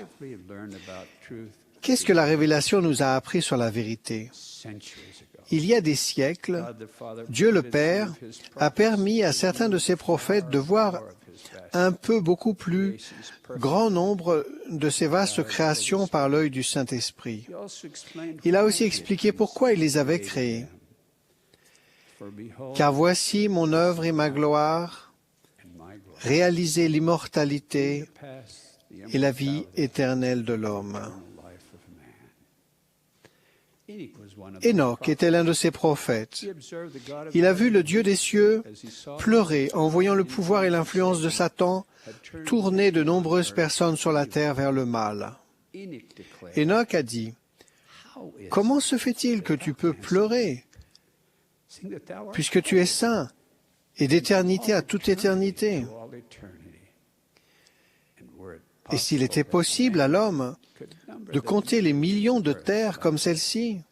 [SPEAKER 6] Qu'est-ce que la révélation nous a appris sur la vérité? Il y a des siècles, Dieu le Père a permis à certains de ses prophètes de voir un peu beaucoup plus grand nombre de ces vastes créations par l'œil du Saint-Esprit. Il a aussi expliqué pourquoi il les avait créées. Car voici mon œuvre et ma gloire, réaliser l'immortalité et la vie éternelle de l'homme. Enoch était l'un de ces prophètes. Il a vu le Dieu des cieux pleurer en voyant le pouvoir et l'influence de Satan tourner de nombreuses personnes sur la terre vers le mal. Enoch a dit, « Comment se fait-il que tu peux pleurer, puisque tu es saint et d'éternité à toute éternité? » Et s'il était possible à l'homme de compter les millions de terres comme celle-ci,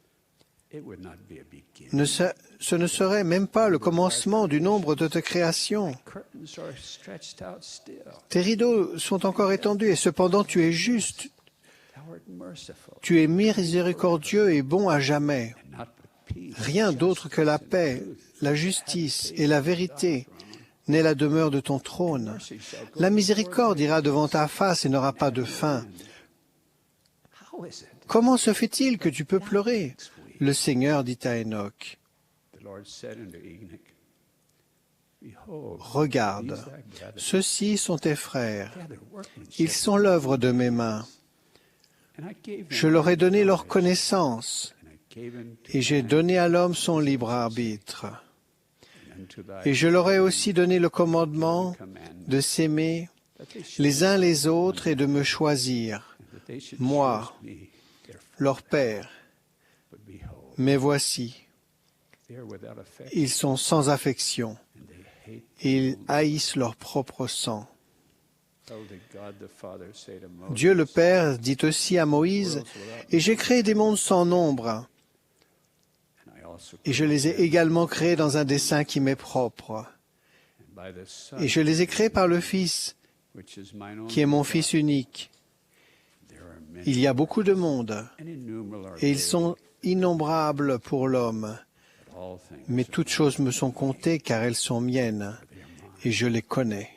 [SPEAKER 6] ce ne serait même pas le commencement du nombre de ta création. Tes rideaux sont encore étendus et cependant tu es juste. Tu es miséricordieux et bon à jamais. Rien d'autre que la paix, la justice et la vérité n'est la demeure de ton trône. La miséricorde ira devant ta face et n'aura pas de fin. Comment se fait-il que tu peux pleurer? Le Seigneur dit à Enoch, regarde, ceux-ci sont tes frères. Ils sont l'œuvre de mes mains. Je leur ai donné leur connaissance et j'ai donné à l'homme son libre arbitre. Et je leur ai aussi donné le commandement de s'aimer les uns les autres et de me choisir, moi, leur Père. Mais voici, ils sont sans affection et ils haïssent leur propre sang. Dieu le Père dit aussi à Moïse, « Et j'ai créé des mondes sans nombre, et je les ai également créés dans un dessein qui m'est propre. Et je les ai créés par le Fils, qui est mon Fils unique. Il y a beaucoup de mondes, et ils sont innombrables pour l'homme. Mais toutes choses me sont comptées, car elles sont miennes, et je les connais. »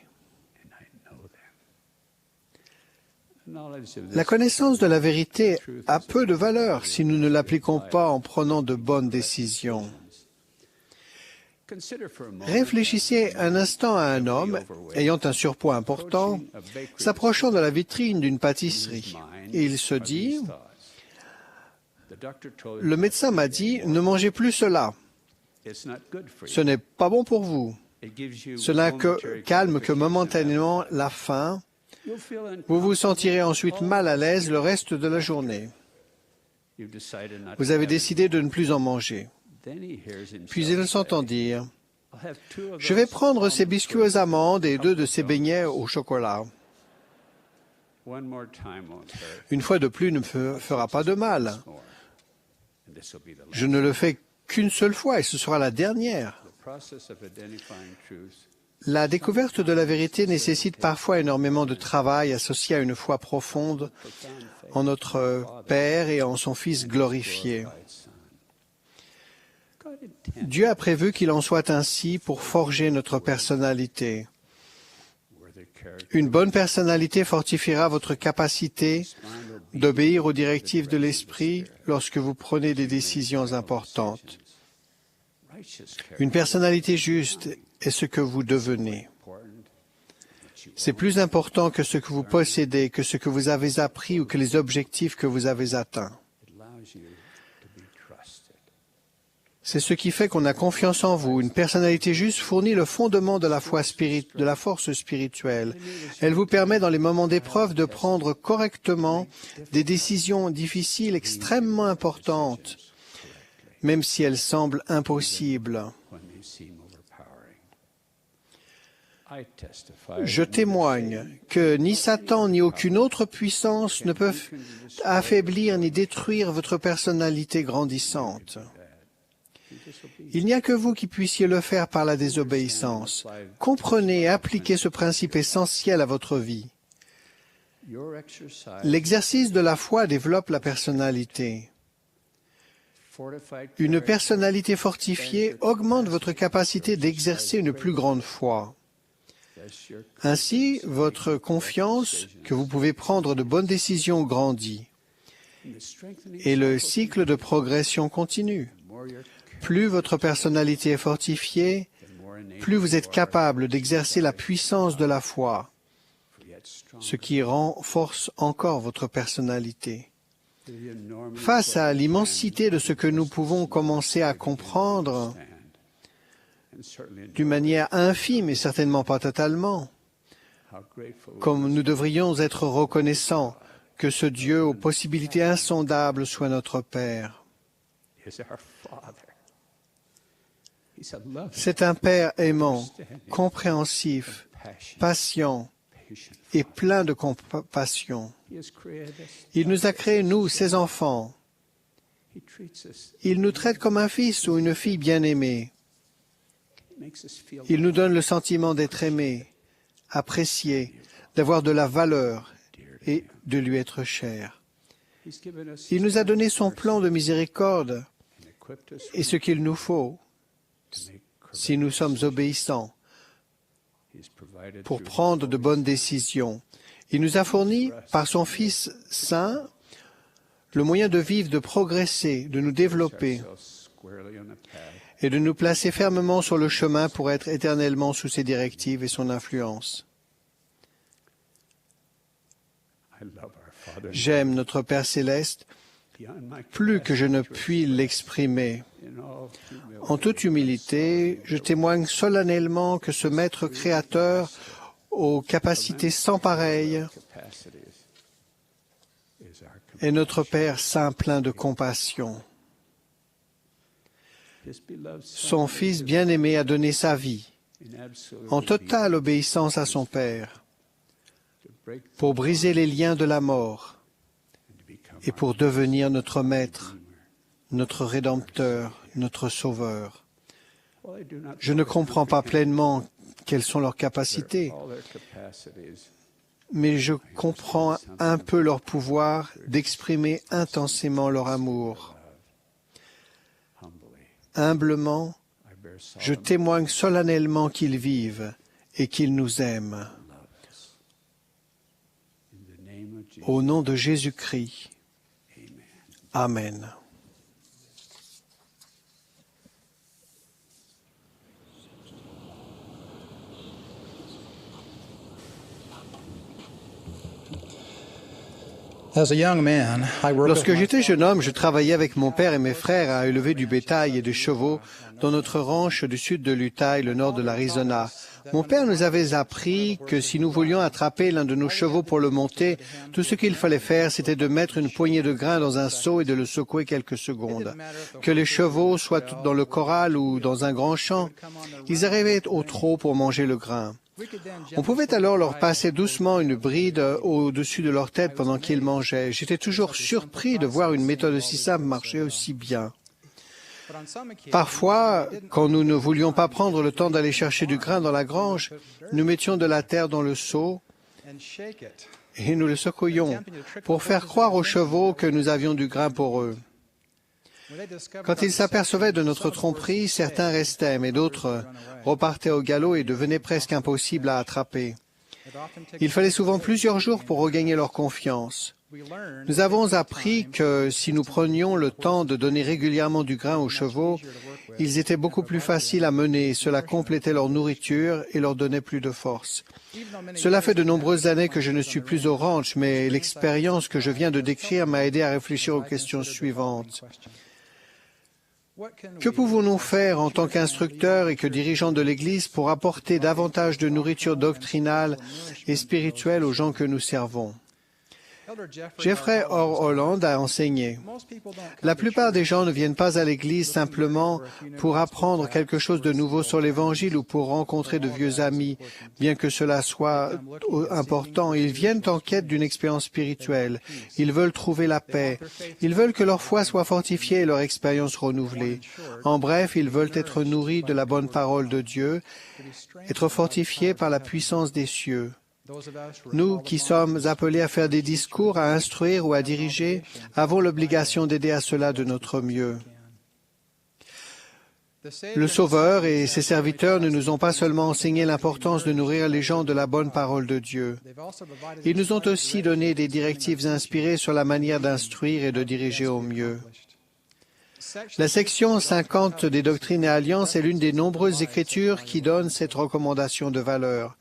[SPEAKER 6] La connaissance de la vérité a peu de valeur si nous ne l'appliquons pas en prenant de bonnes décisions. Réfléchissez un instant à un homme ayant un surpoids important, s'approchant de la vitrine d'une pâtisserie. Et il se dit, « Le médecin m'a dit, ne mangez plus cela. Ce n'est pas bon pour vous. Cela calme que momentanément la faim. Vous vous sentirez ensuite mal à l'aise le reste de la journée. Vous avez décidé de ne plus en manger. » Puis il s'entend dire, « Je vais prendre ces biscuits aux amandes et 2 de ces beignets au chocolat. Une fois de plus ne me fera pas de mal. Je ne le fais qu'une seule fois et ce sera la dernière. » La découverte de la vérité nécessite parfois énormément de travail associé à une foi profonde en notre Père et en son Fils glorifié. Dieu a prévu qu'il en soit ainsi pour forger notre personnalité. Une bonne personnalité fortifiera votre capacité d'obéir aux directives de l'Esprit lorsque vous prenez des décisions importantes. Une personnalité juste est ce que vous devenez. C'est plus important que ce que vous possédez, que ce que vous avez appris ou que les objectifs que vous avez atteints. C'est ce qui fait qu'on a confiance en vous. Une personnalité juste fournit le fondement de la force spirituelle. Elle vous permet dans les moments d'épreuve de prendre correctement des décisions difficiles extrêmement importantes, même si elles semblent impossibles. Je témoigne que ni Satan ni aucune autre puissance ne peuvent affaiblir ni détruire votre personnalité grandissante. Il n'y a que vous qui puissiez le faire par la désobéissance. Comprenez et appliquez ce principe essentiel à votre vie. L'exercice de la foi développe la personnalité. Une personnalité fortifiée augmente votre capacité d'exercer une plus grande foi. Ainsi, votre confiance que vous pouvez prendre de bonnes décisions grandit. Et le cycle de progression continue. Plus votre personnalité est fortifiée, plus vous êtes capable d'exercer la puissance de la foi, ce qui renforce encore votre personnalité. Face à l'immensité de ce que nous pouvons commencer à comprendre, d'une manière infime et certainement pas totalement, comme nous devrions être reconnaissants que ce Dieu aux possibilités insondables soit notre Père. C'est un Père aimant, compréhensif, patient et plein de compassion. Il nous a créés, nous, ses enfants. Il nous traite comme un fils ou une fille bien-aimée. Il nous donne le sentiment d'être aimé, apprécié, d'avoir de la valeur et de lui être cher. Il nous a donné son plan de miséricorde et ce qu'il nous faut, si nous sommes obéissants, pour prendre de bonnes décisions. Il nous a fourni, par son Fils saint, le moyen de vivre, de progresser, de nous développer et de nous placer fermement sur le chemin pour être éternellement sous ses directives et son influence. J'aime notre Père céleste plus que je ne puis l'exprimer. En toute humilité, je témoigne solennellement que ce Maître créateur aux capacités sans pareilles est notre Père saint plein de compassion. Son Fils bien-aimé a donné sa vie, en totale obéissance à son Père, pour briser les liens de la mort et pour devenir notre Maître, notre Rédempteur, notre Sauveur. Je ne comprends pas pleinement quelles sont leurs capacités, mais je comprends un peu leur pouvoir d'exprimer intensément leur amour. Humblement, je témoigne solennellement qu'ils vivent et qu'ils nous aiment. Au nom de Jésus-Christ. Amen. Lorsque j'étais jeune homme, je travaillais avec mon père et mes frères à élever du bétail et des chevaux dans notre ranch du sud de l'Utah, le nord de l'Arizona. Mon père nous avait appris que si nous voulions attraper l'un de nos chevaux pour le monter, tout ce qu'il fallait faire, c'était de mettre une poignée de grains dans un seau et de le secouer quelques secondes. Que les chevaux soient dans le corral ou dans un grand champ, ils arrivaient au trot pour manger le grain. On pouvait alors leur passer doucement une bride au-dessus de leur tête pendant qu'ils mangeaient. J'étais toujours surpris de voir une méthode aussi simple marcher aussi bien. Parfois, quand nous ne voulions pas prendre le temps d'aller chercher du grain dans la grange, nous mettions de la terre dans le seau et nous le secouions pour faire croire aux chevaux que nous avions du grain pour eux. Quand ils s'apercevaient de notre tromperie, certains restaient, mais d'autres repartaient au galop et devenaient presque impossibles à attraper. Il fallait souvent plusieurs jours pour regagner leur confiance. Nous avons appris que si nous prenions le temps de donner régulièrement du grain aux chevaux, ils étaient beaucoup plus faciles à mener et cela complétait leur nourriture et leur donnait plus de force. Cela fait de nombreuses années que je ne suis plus au ranch, mais l'expérience que je viens de décrire m'a aidé à réfléchir aux questions suivantes. Que pouvons-nous faire en tant qu'instructeurs et que dirigeants de l'Église pour apporter davantage de nourriture doctrinale et spirituelle aux gens que nous servons? Jeffrey Holland a enseigné. La plupart des gens ne viennent pas à l'Église simplement pour apprendre quelque chose de nouveau sur l'Évangile ou pour rencontrer de vieux amis, bien que cela soit important. Ils viennent en quête d'une expérience spirituelle. Ils veulent trouver la paix. Ils veulent que leur foi soit fortifiée et leur expérience renouvelée. En bref, ils veulent être nourris de la bonne parole de Dieu, être fortifiés par la puissance des cieux. Nous qui sommes appelés à faire des discours, à instruire ou à diriger, avons l'obligation d'aider à cela de notre mieux. Le Sauveur et ses serviteurs ne nous ont pas seulement enseigné l'importance de nourrir les gens de la bonne parole de Dieu. Ils nous ont aussi donné des directives inspirées sur la manière d'instruire et de diriger au mieux. La section 50 des Doctrines et Alliances est l'une des nombreuses écritures qui donnent cette recommandation de valeur.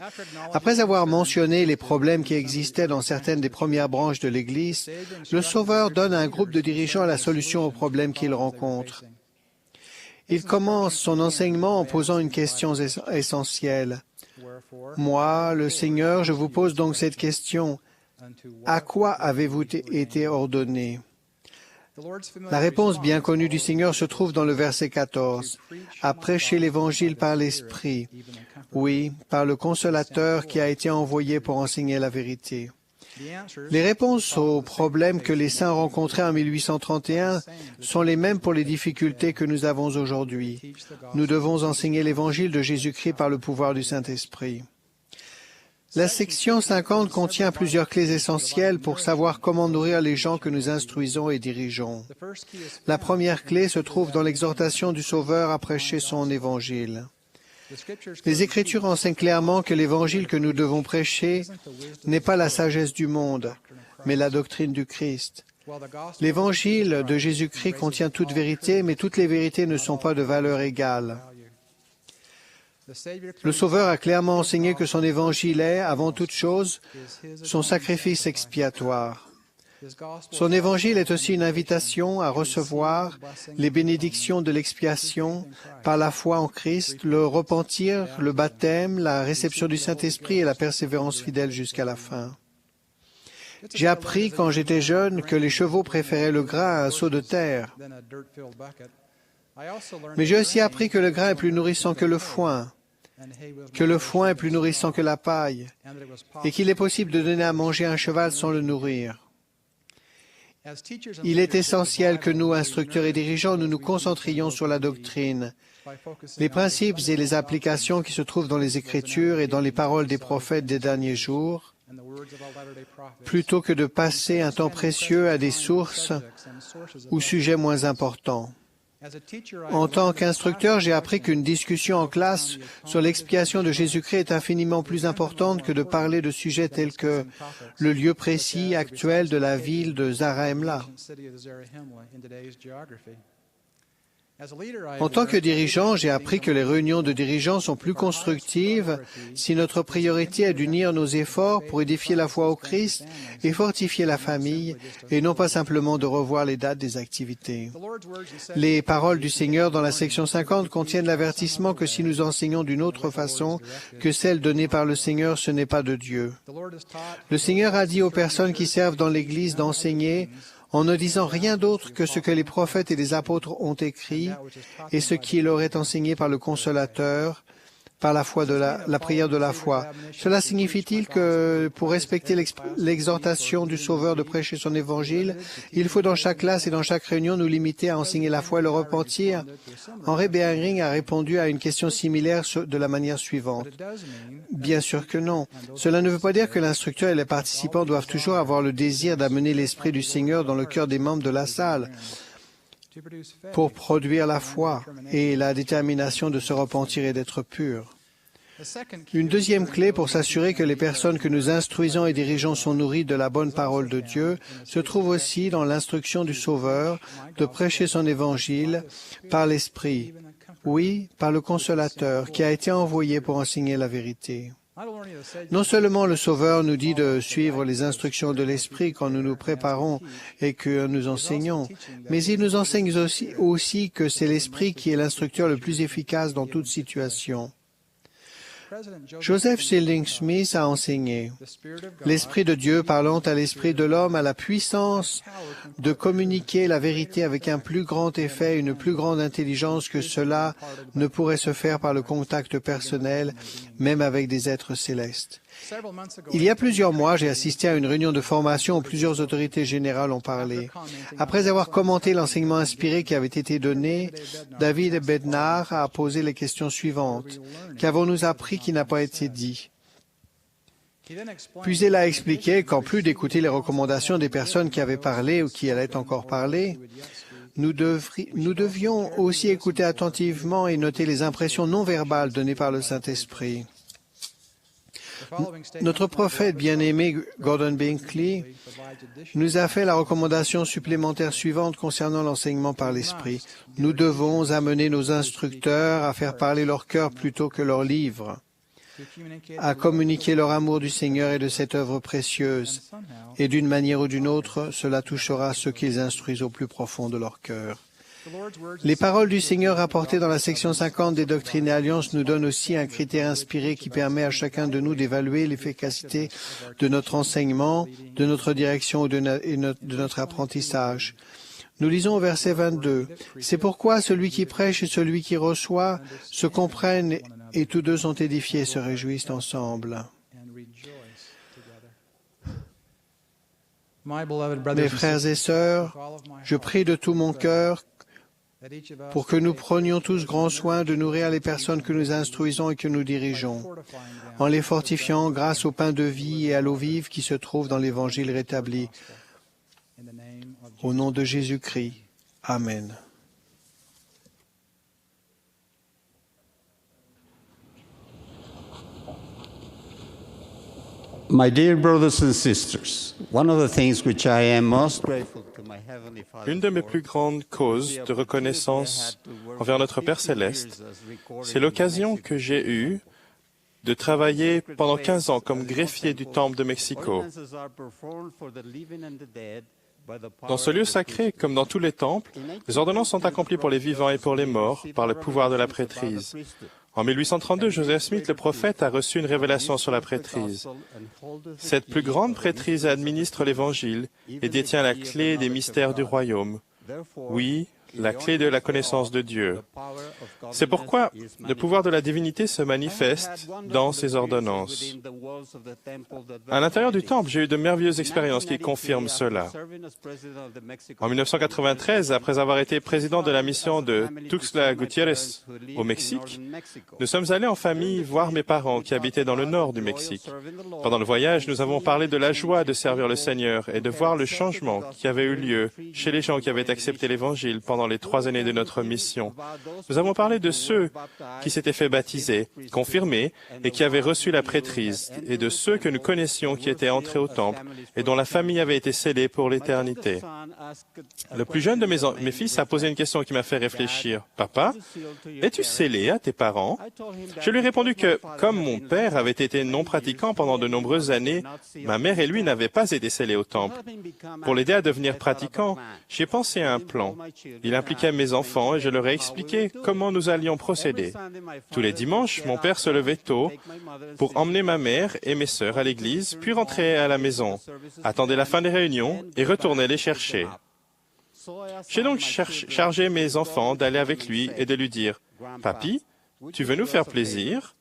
[SPEAKER 6] Après avoir mentionné les problèmes qui existaient dans certaines des premières branches de l'Église, le Sauveur donne à un groupe de dirigeants la solution aux problèmes qu'ils rencontrent. Il commence son enseignement en posant une question essentielle. Moi, le Seigneur, je vous pose donc cette question. À quoi avez-vous été ordonné? La réponse bien connue du Seigneur se trouve dans le verset 14. À prêcher l'Évangile par l'Esprit, oui, par le Consolateur qui a été envoyé pour enseigner la vérité. Les réponses aux problèmes que les saints rencontraient en 1831 sont les mêmes pour les difficultés que nous avons aujourd'hui. Nous devons enseigner l'Évangile de Jésus-Christ par le pouvoir du Saint-Esprit. La section 50 contient plusieurs clés essentielles pour savoir comment nourrir les gens que nous instruisons et dirigeons. La première clé se trouve dans l'exhortation du Sauveur à prêcher son Évangile. Les Écritures enseignent clairement que l'Évangile que nous devons prêcher n'est pas la sagesse du monde, mais la doctrine du Christ. L'Évangile de Jésus-Christ contient toute vérité, mais toutes les vérités ne sont pas de valeur égale. Le Sauveur a clairement enseigné que son Évangile est, avant toute chose, son sacrifice expiatoire. Son Évangile est aussi une invitation à recevoir les bénédictions de l'expiation par la foi en Christ, le repentir, le baptême, la réception du Saint-Esprit et la persévérance fidèle jusqu'à la fin. J'ai appris quand j'étais jeune que les chevaux préféraient le grain à un seau de terre. Mais j'ai aussi appris que le grain est plus nourrissant que le foin est plus nourrissant que la paille, et qu'il est possible de donner à manger à un cheval sans le nourrir. Il est essentiel que nous, instructeurs et dirigeants, nous nous concentrions sur la doctrine, les principes et les applications qui se trouvent dans les Écritures et dans les paroles des prophètes des derniers jours, plutôt que de passer un temps précieux à des sources ou sujets moins importants. En tant qu'instructeur, j'ai appris qu'une discussion en classe sur l'expiation de Jésus-Christ est infiniment plus importante que de parler de sujets tels que le lieu précis actuel de la ville de Zarahemla. En tant que dirigeant, j'ai appris que les réunions de dirigeants sont plus constructives si notre priorité est d'unir nos efforts pour édifier la foi au Christ et fortifier la famille, et non pas simplement de revoir les dates des activités. Les paroles du Seigneur dans la section 50 contiennent l'avertissement que si nous enseignons d'une autre façon que celle donnée par le Seigneur, ce n'est pas de Dieu. Le Seigneur a dit aux personnes qui servent dans l'Église d'enseigner en ne disant rien d'autre que ce que les prophètes et les apôtres ont écrit et ce qui leur est enseigné par le Consolateur, par la foi la prière de la foi. Cela signifie-t-il que pour respecter l'exhortation du Sauveur de prêcher son Évangile, il faut dans chaque classe et dans chaque réunion nous limiter à enseigner la foi et le repentir? Henry Bering a répondu à une question similaire de la manière suivante. Bien sûr que non. Cela ne veut pas dire que l'instructeur et les participants doivent toujours avoir le désir d'amener l'Esprit du Seigneur dans le cœur des membres de la salle pour produire la foi et la détermination de se repentir et d'être purs. Une deuxième clé pour s'assurer que les personnes que nous instruisons et dirigeons sont nourries de la bonne parole de Dieu se trouve aussi dans l'instruction du Sauveur de prêcher son Évangile par l'Esprit, oui, par le Consolateur qui a été envoyé pour enseigner la vérité. Non seulement le Sauveur nous dit de suivre les instructions de l'Esprit quand nous nous préparons et que nous enseignons, mais il nous enseigne aussi que c'est l'Esprit qui est l'instructeur le plus efficace dans toute situation. Joseph Fielding Smith a enseigné, « L'Esprit de Dieu parlant à l'Esprit de l'homme a la puissance de communiquer la vérité avec un plus grand effet, une plus grande intelligence que cela ne pourrait se faire par le contact personnel, même avec des êtres célestes. » Il y a plusieurs mois, j'ai assisté à une réunion de formation où plusieurs autorités générales ont parlé. Après avoir commenté l'enseignement inspiré qui avait été donné, David Bednar a posé les questions suivantes. Qu'avons-nous appris qui n'a pas été dit? Puis il a expliqué qu'en plus d'écouter les recommandations des personnes qui avaient parlé ou qui allaient encore parler, nous devions aussi écouter attentivement et noter les impressions non verbales données par le Saint-Esprit. Notre prophète bien-aimé Gordon Binkley nous a fait la recommandation supplémentaire suivante concernant l'enseignement par l'Esprit. Nous devons amener nos instructeurs à faire parler leur cœur plutôt que leurs livres, à communiquer leur amour du Seigneur et de cette œuvre précieuse. Et d'une manière ou d'une autre, cela touchera ceux qu'ils instruisent au plus profond de leur cœur. Les paroles du Seigneur rapportées dans la section 50 des Doctrines et Alliances nous donnent aussi un critère inspiré qui permet à chacun de nous d'évaluer l'efficacité de notre enseignement, de notre direction ou de notre apprentissage. Nous lisons au verset 22, « C'est pourquoi celui qui prêche et celui qui reçoit se comprennent et tous deux sont édifiés et se réjouissent ensemble. » Mes frères et sœurs, je prie de tout mon cœur pour que nous prenions tous grand soin de nourrir les personnes que nous instruisons et que nous dirigeons, en les fortifiant grâce au pain de vie et à l'eau vive qui se trouve dans l'Évangile rétabli. Au nom de Jésus-Christ. Amen.
[SPEAKER 7] My dear brothers and sisters, one of the things which I am most grateful to my Heavenly Father
[SPEAKER 2] Une de mes plus grandes causes de reconnaissance envers notre Père Céleste, c'est l'occasion que j'ai eue de travailler pendant 15 ans comme greffier du Temple de Mexico. Dans ce lieu sacré, comme dans tous les temples, les ordonnances sont accomplies pour les vivants et pour les morts par le pouvoir de la prêtrise. En 1832, Joseph Smith, le prophète, a reçu une révélation sur la prêtrise. Cette plus grande prêtrise administre l'Évangile et détient la clé des mystères du royaume. Oui, la clé de la connaissance de Dieu. C'est pourquoi le pouvoir de la divinité se manifeste dans ces ordonnances. À l'intérieur du temple, j'ai eu de merveilleuses expériences qui confirment cela. En 1993, après avoir été président de la mission de Tuxtla Gutiérrez au Mexique, nous sommes allés en famille voir mes parents qui habitaient dans le nord du Mexique. Pendant le voyage, nous avons parlé de la joie de servir le Seigneur et de voir le changement qui avait eu lieu chez les gens qui avaient accepté l'Évangile pendant les 3 années de notre mission. Nous avons parlé de ceux qui s'étaient fait baptiser, confirmés et qui avaient reçu la prêtrise, et de ceux que nous connaissions qui étaient entrés au temple et dont la famille avait été scellée pour l'éternité. Le plus jeune de mes fils a posé une question qui m'a fait réfléchir. « Papa, es-tu scellé à tes parents ?» Je lui ai répondu que, comme mon père avait été non-pratiquant pendant de nombreuses années, ma mère et lui n'avaient pas été scellés au temple. Pour l'aider à devenir pratiquant, j'ai pensé à un plan. Il impliquait mes enfants et je leur ai expliqué comment nous allions procéder. Tous les dimanches, mon père se levait tôt pour emmener ma mère et mes sœurs à l'église, puis rentrer à la maison, attendait la fin des réunions et retournait les chercher. J'ai donc chargé mes enfants d'aller avec lui et de lui dire « Papy, tu veux nous faire plaisir ?»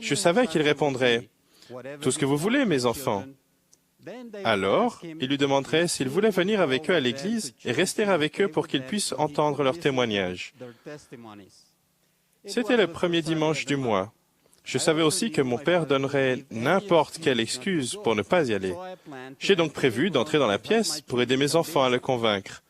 [SPEAKER 2] Je savais qu'il répondrait « Tout ce que vous voulez, mes enfants. » Alors, il lui demanderait s'il voulait venir avec eux à l'église et rester avec eux pour qu'ils puissent entendre leurs témoignages. C'était le premier dimanche du mois. Je savais aussi que mon père donnerait n'importe quelle excuse pour ne pas y aller. J'ai donc prévu d'entrer dans la pièce pour aider mes enfants à le convaincre.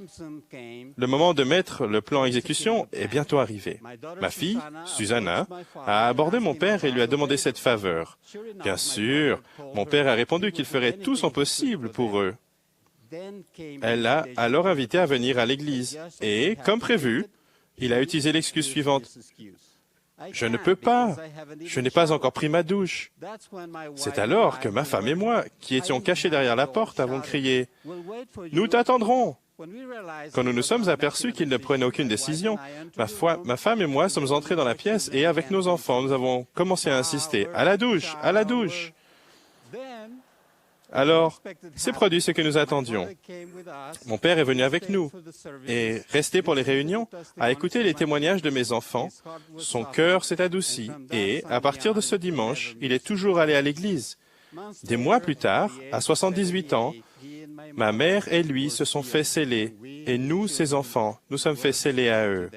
[SPEAKER 2] Le moment de mettre le plan en exécution est bientôt arrivé. Ma fille, Susanna, a abordé mon père et lui a demandé cette faveur. Bien sûr, mon père a répondu qu'il ferait tout son possible pour eux. Elle l'a alors invité à venir à l'église et, comme prévu, il a utilisé l'excuse suivante. « Je ne peux pas, je n'ai pas encore pris ma douche. » C'est alors que ma femme et moi, qui étions cachés derrière la porte, avons crié « Nous t'attendrons !» Quand nous nous sommes aperçus qu'il ne prenait aucune décision, ma femme et moi sommes entrés dans la pièce et avec nos enfants, nous avons commencé à insister « À la douche, à la douche !» Alors, s'est produit ce que nous attendions. Mon père est venu avec nous et, resté pour les réunions, a écouté les témoignages de mes enfants. Son cœur s'est adouci et, à partir de ce dimanche, il est toujours allé à l'église. Des mois plus tard, à 78 ans, ma mère et lui se sont fait sceller et nous, ses enfants, nous sommes fait sceller à eux.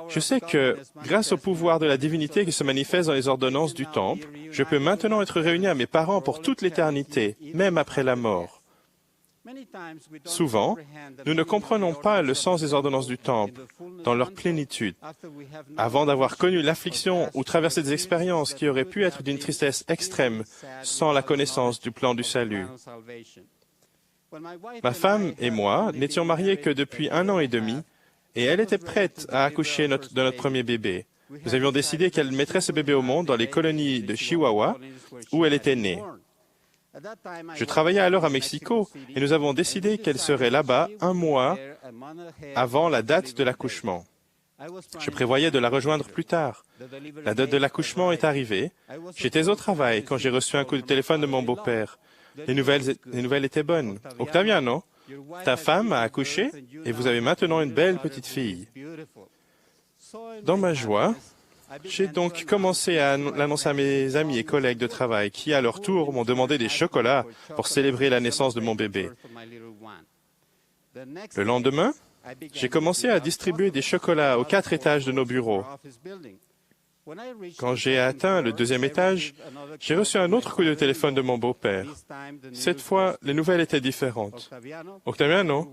[SPEAKER 2] Je sais que, grâce au pouvoir de la divinité qui se manifeste dans les ordonnances du Temple, je peux maintenant être réuni à mes parents pour toute l'éternité, même après la mort. Souvent, nous ne comprenons pas le sens des ordonnances du Temple dans leur plénitude, avant d'avoir connu l'affliction ou traversé des expériences qui auraient pu être d'une tristesse extrême sans la connaissance du plan du salut. Ma femme et moi n'étions mariés que depuis 1 an et demi, et elle était prête à accoucher de notre premier bébé. Nous avions décidé qu'elle mettrait ce bébé au monde dans les colonies de Chihuahua, où elle était née. Je travaillais alors à Mexico, et nous avons décidé qu'elle serait là-bas 1 mois avant la date de l'accouchement. Je prévoyais de la rejoindre plus tard. La date de l'accouchement est arrivée. J'étais au travail quand j'ai reçu un coup de téléphone de mon beau-père. Les nouvelles étaient bonnes. « Octaviano, ta femme a accouché et vous avez maintenant une belle petite fille. » Dans ma joie, j'ai donc commencé à l'annoncer à mes amis et collègues de travail qui, à leur tour, m'ont demandé des chocolats pour célébrer la naissance de mon bébé. Le lendemain, j'ai commencé à distribuer des chocolats aux 4 étages de nos bureaux. Quand j'ai atteint le 2e étage, j'ai reçu un autre coup de téléphone de mon beau-père. Cette fois, les nouvelles étaient différentes. « Octaviano,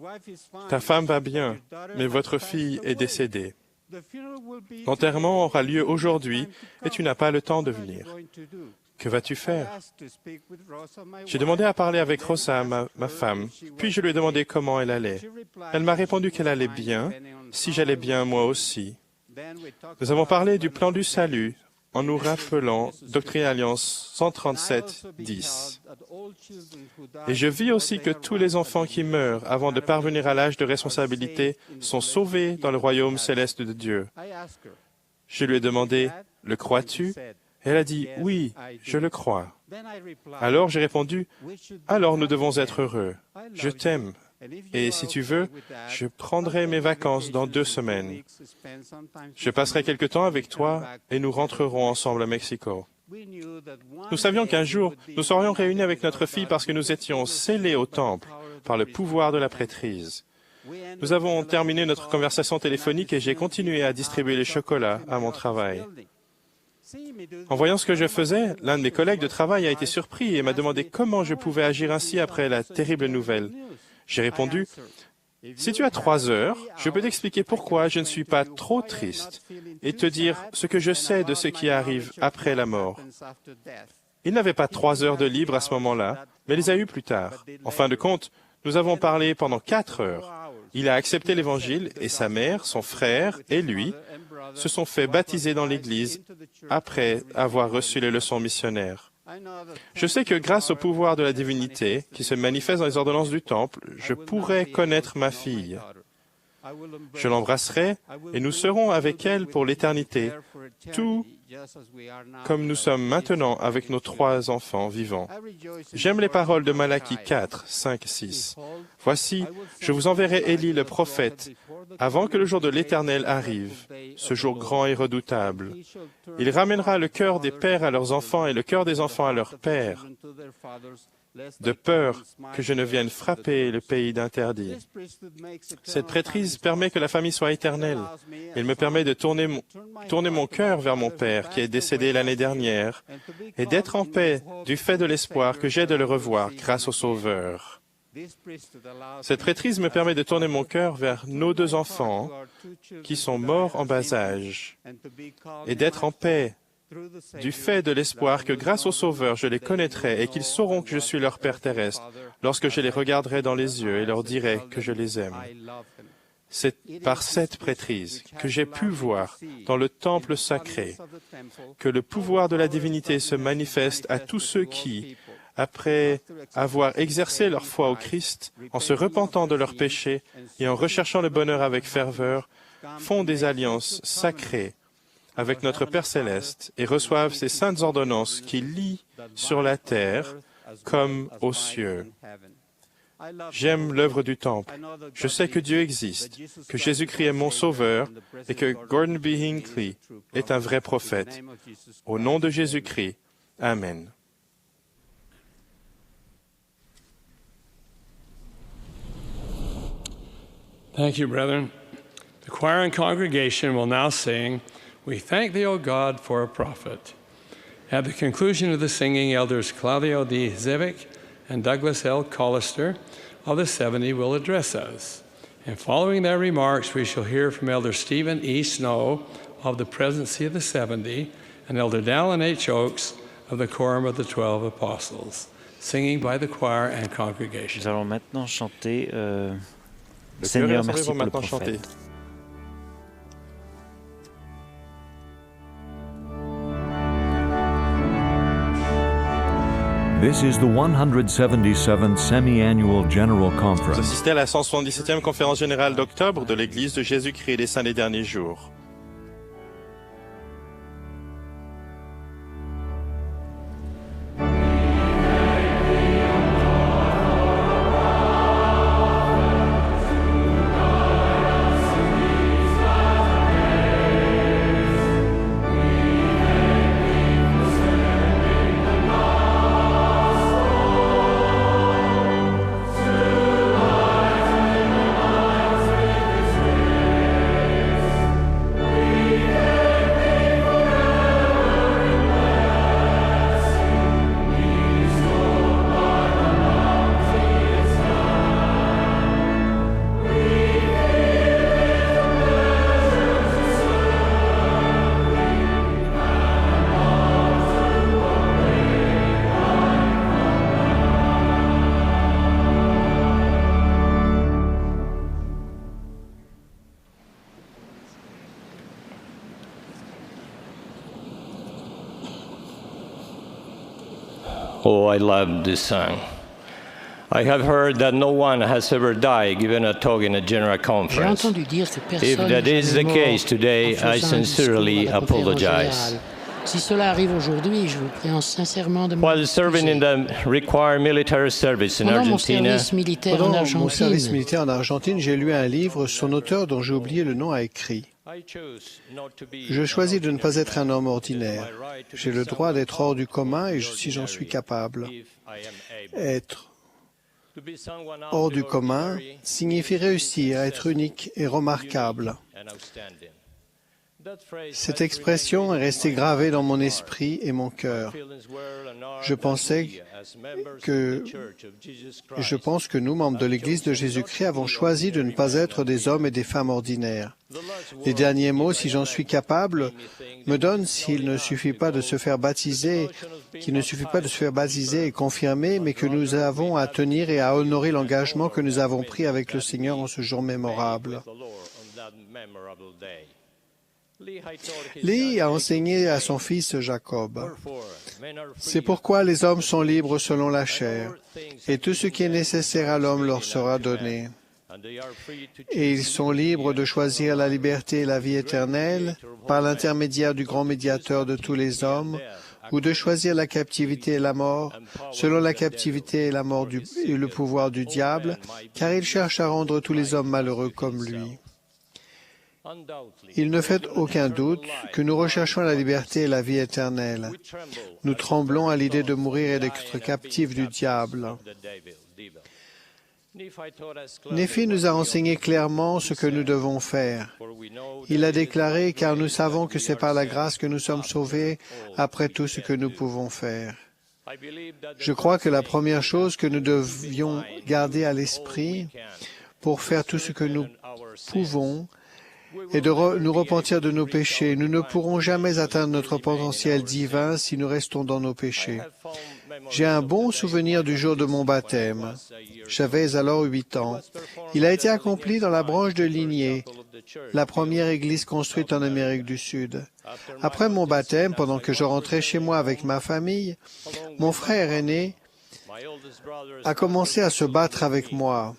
[SPEAKER 2] ta femme va bien, mais votre fille est décédée. L'enterrement aura lieu aujourd'hui et tu n'as pas le temps de venir. Que vas-tu faire ?» J'ai demandé à parler avec Rosa, ma femme, puis je lui ai demandé comment elle allait. Elle m'a répondu qu'elle allait bien, si j'allais bien moi aussi. Nous avons parlé du plan du salut en nous rappelant Doctrine et Alliance 137-10. Et je vis aussi que tous les enfants qui meurent avant de parvenir à l'âge de responsabilité sont sauvés dans le royaume céleste de Dieu. Je lui ai demandé, « Le crois-tu » Elle a dit, « Oui, je le crois. » Alors j'ai répondu, « Alors nous devons être heureux. Je t'aime. Et si tu veux, je prendrai mes vacances dans 2 semaines. Je passerai quelque temps avec toi et nous rentrerons ensemble à Mexico. » Nous savions qu'un jour, nous serions réunis avec notre fille parce que nous étions scellés au temple par le pouvoir de la prêtrise. Nous avons terminé notre conversation téléphonique et j'ai continué à distribuer les chocolats à mon travail. En voyant ce que je faisais, l'un de mes collègues de travail a été surpris et m'a demandé comment je pouvais agir ainsi après la terrible nouvelle. J'ai répondu, « Si tu as 3 heures, je peux t'expliquer pourquoi je ne suis pas trop triste et te dire ce que je sais de ce qui arrive après la mort. » Il n'avait pas 3 heures de libre à ce moment-là, mais les a eues plus tard. En fin de compte, nous avons parlé pendant 4 heures. Il a accepté l'Évangile et sa mère, son frère et lui se sont fait baptiser dans l'Église après avoir reçu les leçons missionnaires. Je sais que grâce au pouvoir de la divinité qui se manifeste dans les ordonnances du Temple, je pourrai connaître ma fille. Je l'embrasserai et nous serons avec elle pour l'éternité, tout comme nous sommes maintenant avec nos 3 enfants vivants. J'aime les paroles de Malachie 4, 5, 6. « Voici, je vous enverrai Élie le prophète, avant que le jour de l'Éternel arrive, ce jour grand et redoutable. Il ramènera le cœur des pères à leurs enfants et le cœur des enfants à leurs pères, de peur que je ne vienne frapper le pays d'interdit. » Cette prêtrise permet que la famille soit éternelle. Il me permet de tourner mon cœur vers mon père, qui est décédé l'année dernière, et d'être en paix du fait de l'espoir que j'ai de le revoir grâce au Sauveur. Cette prêtrise me permet de tourner mon cœur vers nos 2 enfants, qui sont morts en bas âge, et d'être en paix du fait de l'espoir que grâce au Sauveur je les connaîtrai et qu'ils sauront que je suis leur Père terrestre lorsque je les regarderai dans les yeux et leur dirai que je les aime. C'est par cette prêtrise que j'ai pu voir dans le temple sacré que le pouvoir de la divinité se manifeste à tous ceux qui, après avoir exercé leur foi au Christ, en se repentant de leurs péchés et en recherchant le bonheur avec ferveur, font des alliances sacrées avec notre Père céleste et reçoivent ces saintes ordonnances qui lient sur la terre comme aux cieux. J'aime l'œuvre du Temple. Je sais que Dieu existe, que Jésus-Christ est mon Sauveur et que Gordon B. Hinckley est un vrai prophète. Au nom de Jésus-Christ, Amen.
[SPEAKER 8] Thank you, brethren. The choir and congregation will now sing, "We Thank Thee, O God, for a Prophet." At the conclusion of the singing, Elders Claudio D. Zivic and Douglas L. Collister of the 70 will address us. And following their remarks, we shall hear from Elder Stephen E. Snow of the Presidency of the 70 and Elder Dallin H. Oakes of the Quorum of the 12 Apostles, singing by the choir and congregation.
[SPEAKER 9] Nous allons maintenant chanter
[SPEAKER 2] Le
[SPEAKER 9] Seigneur,
[SPEAKER 2] chœur et
[SPEAKER 9] merci
[SPEAKER 2] vont
[SPEAKER 9] pour le
[SPEAKER 2] maintenant chanter.
[SPEAKER 9] prophète.
[SPEAKER 1] This is the 177th Semi-Annual General
[SPEAKER 2] Vous
[SPEAKER 1] Conference.
[SPEAKER 2] assistez à la 177e conférence générale d'octobre de l'Église de Jésus-Christ des Saints des Derniers Jours.
[SPEAKER 10] Oh, I love this song. I have heard that no one has ever died given a talk in a general
[SPEAKER 11] J'ai
[SPEAKER 10] conference.
[SPEAKER 11] entendu dire que personne
[SPEAKER 10] If that
[SPEAKER 11] n'est
[SPEAKER 10] is the
[SPEAKER 11] mort
[SPEAKER 10] case today,
[SPEAKER 11] en
[SPEAKER 10] I
[SPEAKER 11] faisant un
[SPEAKER 10] sincerely
[SPEAKER 11] discours à la conférence
[SPEAKER 10] apologize.
[SPEAKER 11] générale. Si cela arrive aujourd'hui, je vous prie sincèrement de
[SPEAKER 10] While serving in
[SPEAKER 11] m'excuser.
[SPEAKER 10] the required military service in
[SPEAKER 11] Pendant mon
[SPEAKER 10] Argentina,
[SPEAKER 11] service militaire en
[SPEAKER 6] Pendant mon service
[SPEAKER 11] Argentine,
[SPEAKER 6] militaire en Argentine, j'ai lu un livre. Son auteur, dont j'ai oublié le nom, a écrit
[SPEAKER 10] I chose not to be
[SPEAKER 6] Je choisis de ne pas être un homme
[SPEAKER 10] It is
[SPEAKER 6] ordinaire.
[SPEAKER 10] my right to
[SPEAKER 6] J'ai
[SPEAKER 10] be
[SPEAKER 6] le droit
[SPEAKER 10] someone
[SPEAKER 6] d'être hors du commun et si j'en suis capable.
[SPEAKER 10] if I am able.
[SPEAKER 6] Être
[SPEAKER 10] To be someone out
[SPEAKER 6] hors
[SPEAKER 10] of
[SPEAKER 6] du
[SPEAKER 10] the
[SPEAKER 6] commun
[SPEAKER 10] ordinary
[SPEAKER 6] signifie réussir, être unique et remarquable.
[SPEAKER 10] and outstanding. That phrase
[SPEAKER 6] Cette
[SPEAKER 10] has
[SPEAKER 6] expression est restée gravée dans mon esprit et mon cœur. Je pensais que Je pense que nous, membres de l'Église de Jésus-Christ, avons choisi de ne pas être des hommes et des femmes ordinaires. Les derniers mots, si j'en suis capable, me donnent qu'il ne suffit pas de se faire baptiser, et confirmer, mais que nous avons à tenir et à honorer l'engagement que nous avons pris avec le Seigneur en ce jour mémorable. Lee a enseigné à son fils Jacob. C'est pourquoi les hommes sont libres selon la chair, et tout ce qui est nécessaire à l'homme leur sera donné. Et ils sont libres de choisir la liberté et la vie éternelle par l'intermédiaire du grand médiateur de tous les hommes, ou de choisir la captivité et la mort, selon la captivité et la mort et le pouvoir du diable, car il cherche à rendre tous les hommes malheureux comme lui. Il ne fait aucun doute que nous recherchons la liberté et la vie éternelle. Nous tremblons à l'idée de mourir et d'être captifs du diable. Néphi nous a enseigné clairement ce que nous devons faire. Il a déclaré, car nous savons que c'est par la grâce que nous sommes sauvés après tout ce que nous pouvons faire. Je crois que la première chose que nous devions garder à l'esprit pour faire tout ce que nous pouvons et de nous repentir de nos péchés. Nous ne pourrons jamais atteindre notre potentiel divin si nous restons dans nos péchés. J'ai un bon souvenir du jour de mon baptême. J'avais alors 8 ans. Il a été accompli dans la branche de Lignée, la première église construite en Amérique du Sud. Après mon baptême, pendant que je rentrais chez moi avec ma famille, mon frère aîné a commencé à se battre avec moi,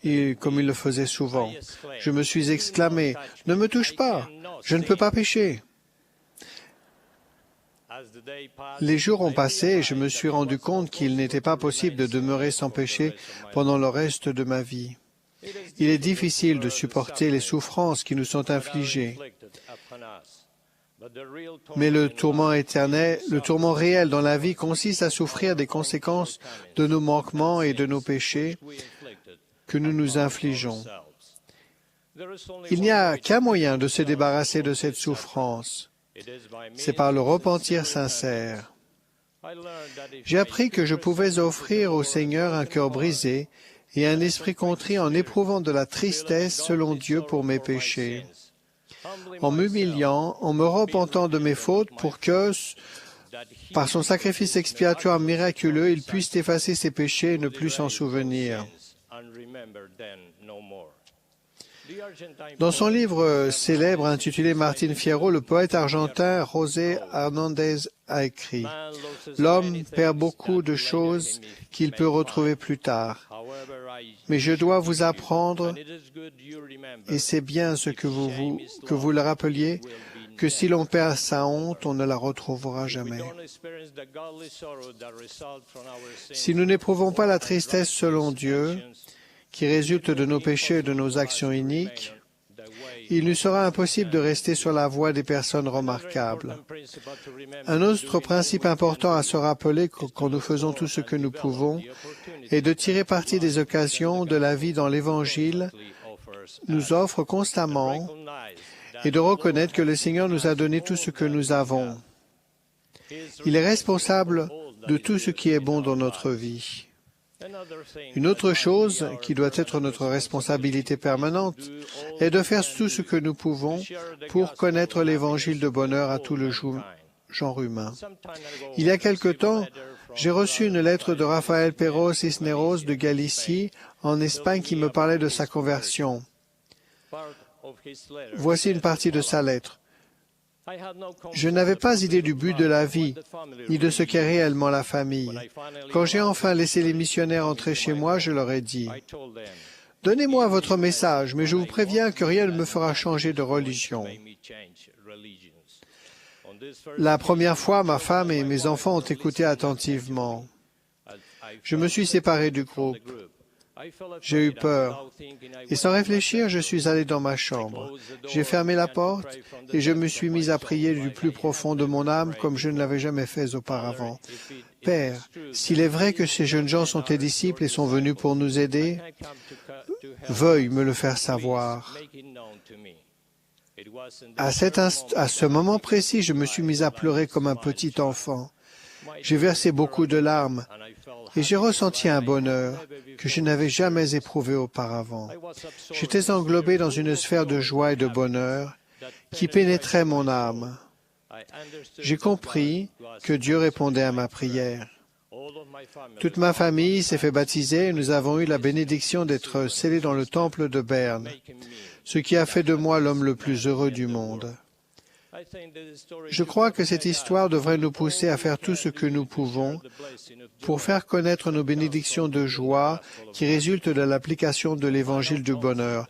[SPEAKER 6] et comme il le faisait souvent. Je me suis exclamé, « Ne me touche pas, je ne peux pas pécher. » Les jours ont passé et je me suis rendu compte qu'il n'était pas possible de demeurer sans péché pendant le reste de ma vie. Il est difficile de supporter les souffrances qui nous sont infligées. Mais le tourment éternel, le tourment réel dans la vie consiste à souffrir des conséquences de nos manquements et de nos péchés que nous nous infligeons. Il n'y a qu'un moyen de se débarrasser de cette souffrance. C'est par le repentir sincère. J'ai appris que je pouvais offrir au Seigneur un cœur brisé et un esprit contrit en éprouvant de la tristesse selon Dieu pour mes péchés, en m'humiliant, en me repentant de mes fautes pour que, par son sacrifice expiatoire miraculeux, il puisse effacer ses péchés et ne plus s'en souvenir. Dans son livre célèbre intitulé Martin Fierro, le poète argentin José Hernandez a écrit « L'homme perd beaucoup de choses qu'il peut retrouver plus tard. Mais je dois vous apprendre, et c'est bien ce que vous le rappeliez, que si l'on perd sa honte, on ne la retrouvera jamais. Si nous n'éprouvons pas la tristesse selon Dieu, qui résulte de nos péchés et de nos actions iniques, il nous sera impossible de rester sur la voie des personnes remarquables. Un autre principe important à se rappeler quand nous faisons tout ce que nous pouvons est de tirer parti des occasions de la vie dans l'Évangile nous offre constamment et de reconnaître que le Seigneur nous a donné tout ce que nous avons. Il est responsable de tout ce qui est bon dans notre vie. Une autre chose qui doit être notre responsabilité permanente est de faire tout ce que nous pouvons pour connaître l'évangile de bonheur à tout le genre humain. Il y a quelque temps, j'ai reçu une lettre de Rafael Pero Cisneros de Galicie, en Espagne, qui me parlait de sa conversion. Voici une partie de sa lettre. Je n'avais pas idée du but de la vie, ni de ce qu'est réellement la famille. Quand j'ai enfin laissé les missionnaires entrer chez moi, je leur ai dit, « Donnez-moi votre message, mais je vous préviens que rien ne me fera changer de religion. » La première fois, ma femme et mes enfants ont écouté attentivement. Je me suis séparé du groupe. J'ai eu peur. Et sans réfléchir, je suis allé dans ma chambre. J'ai fermé la porte et je me suis mis à prier du plus profond de mon âme comme je ne l'avais jamais fait auparavant. Père, s'il est vrai que ces jeunes gens sont tes disciples et sont venus pour nous aider, veuille me le faire savoir. À ce moment précis, je me suis mis à pleurer comme un petit enfant. J'ai versé beaucoup de larmes et j'ai ressenti un bonheur que je n'avais jamais éprouvé auparavant. J'étais englobé dans une sphère de joie et de bonheur qui pénétrait mon âme. J'ai compris que Dieu répondait à ma prière. Toute ma famille s'est fait baptiser et nous avons eu la bénédiction d'être scellés dans le temple de Berne, ce qui a fait de moi l'homme le plus heureux du monde. Je crois que cette histoire devrait nous pousser à faire tout ce que nous pouvons pour faire connaître nos bénédictions de joie qui résultent de l'application de l'Évangile du bonheur.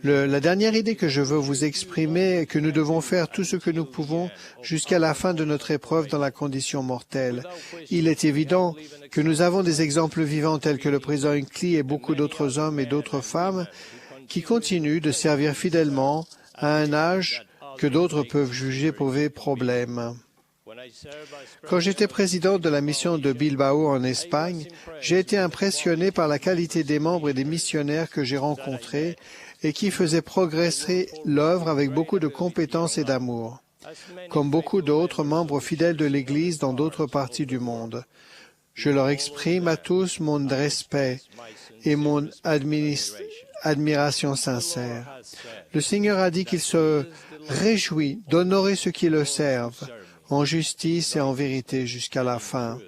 [SPEAKER 6] La dernière idée que je veux vous exprimer est que nous devons faire tout ce que nous pouvons jusqu'à la fin de notre épreuve dans la condition mortelle. Il est évident que nous avons des exemples vivants tels que le président Hinckley et beaucoup d'autres hommes et d'autres femmes qui continuent de servir fidèlement à un âge que d'autres peuvent juger posé problème. Quand j'étais président de la mission de Bilbao en Espagne, j'ai été impressionné par la qualité des membres et des missionnaires que j'ai rencontrés et qui faisaient progresser l'œuvre avec beaucoup de compétences et d'amour, comme beaucoup d'autres membres fidèles de l'Église dans d'autres parties du monde. Je leur exprime à tous mon respect et mon admiration sincère. Le Seigneur a dit qu'il se réjouit d'honorer ceux qui le servent, en justice et en vérité jusqu'à la fin.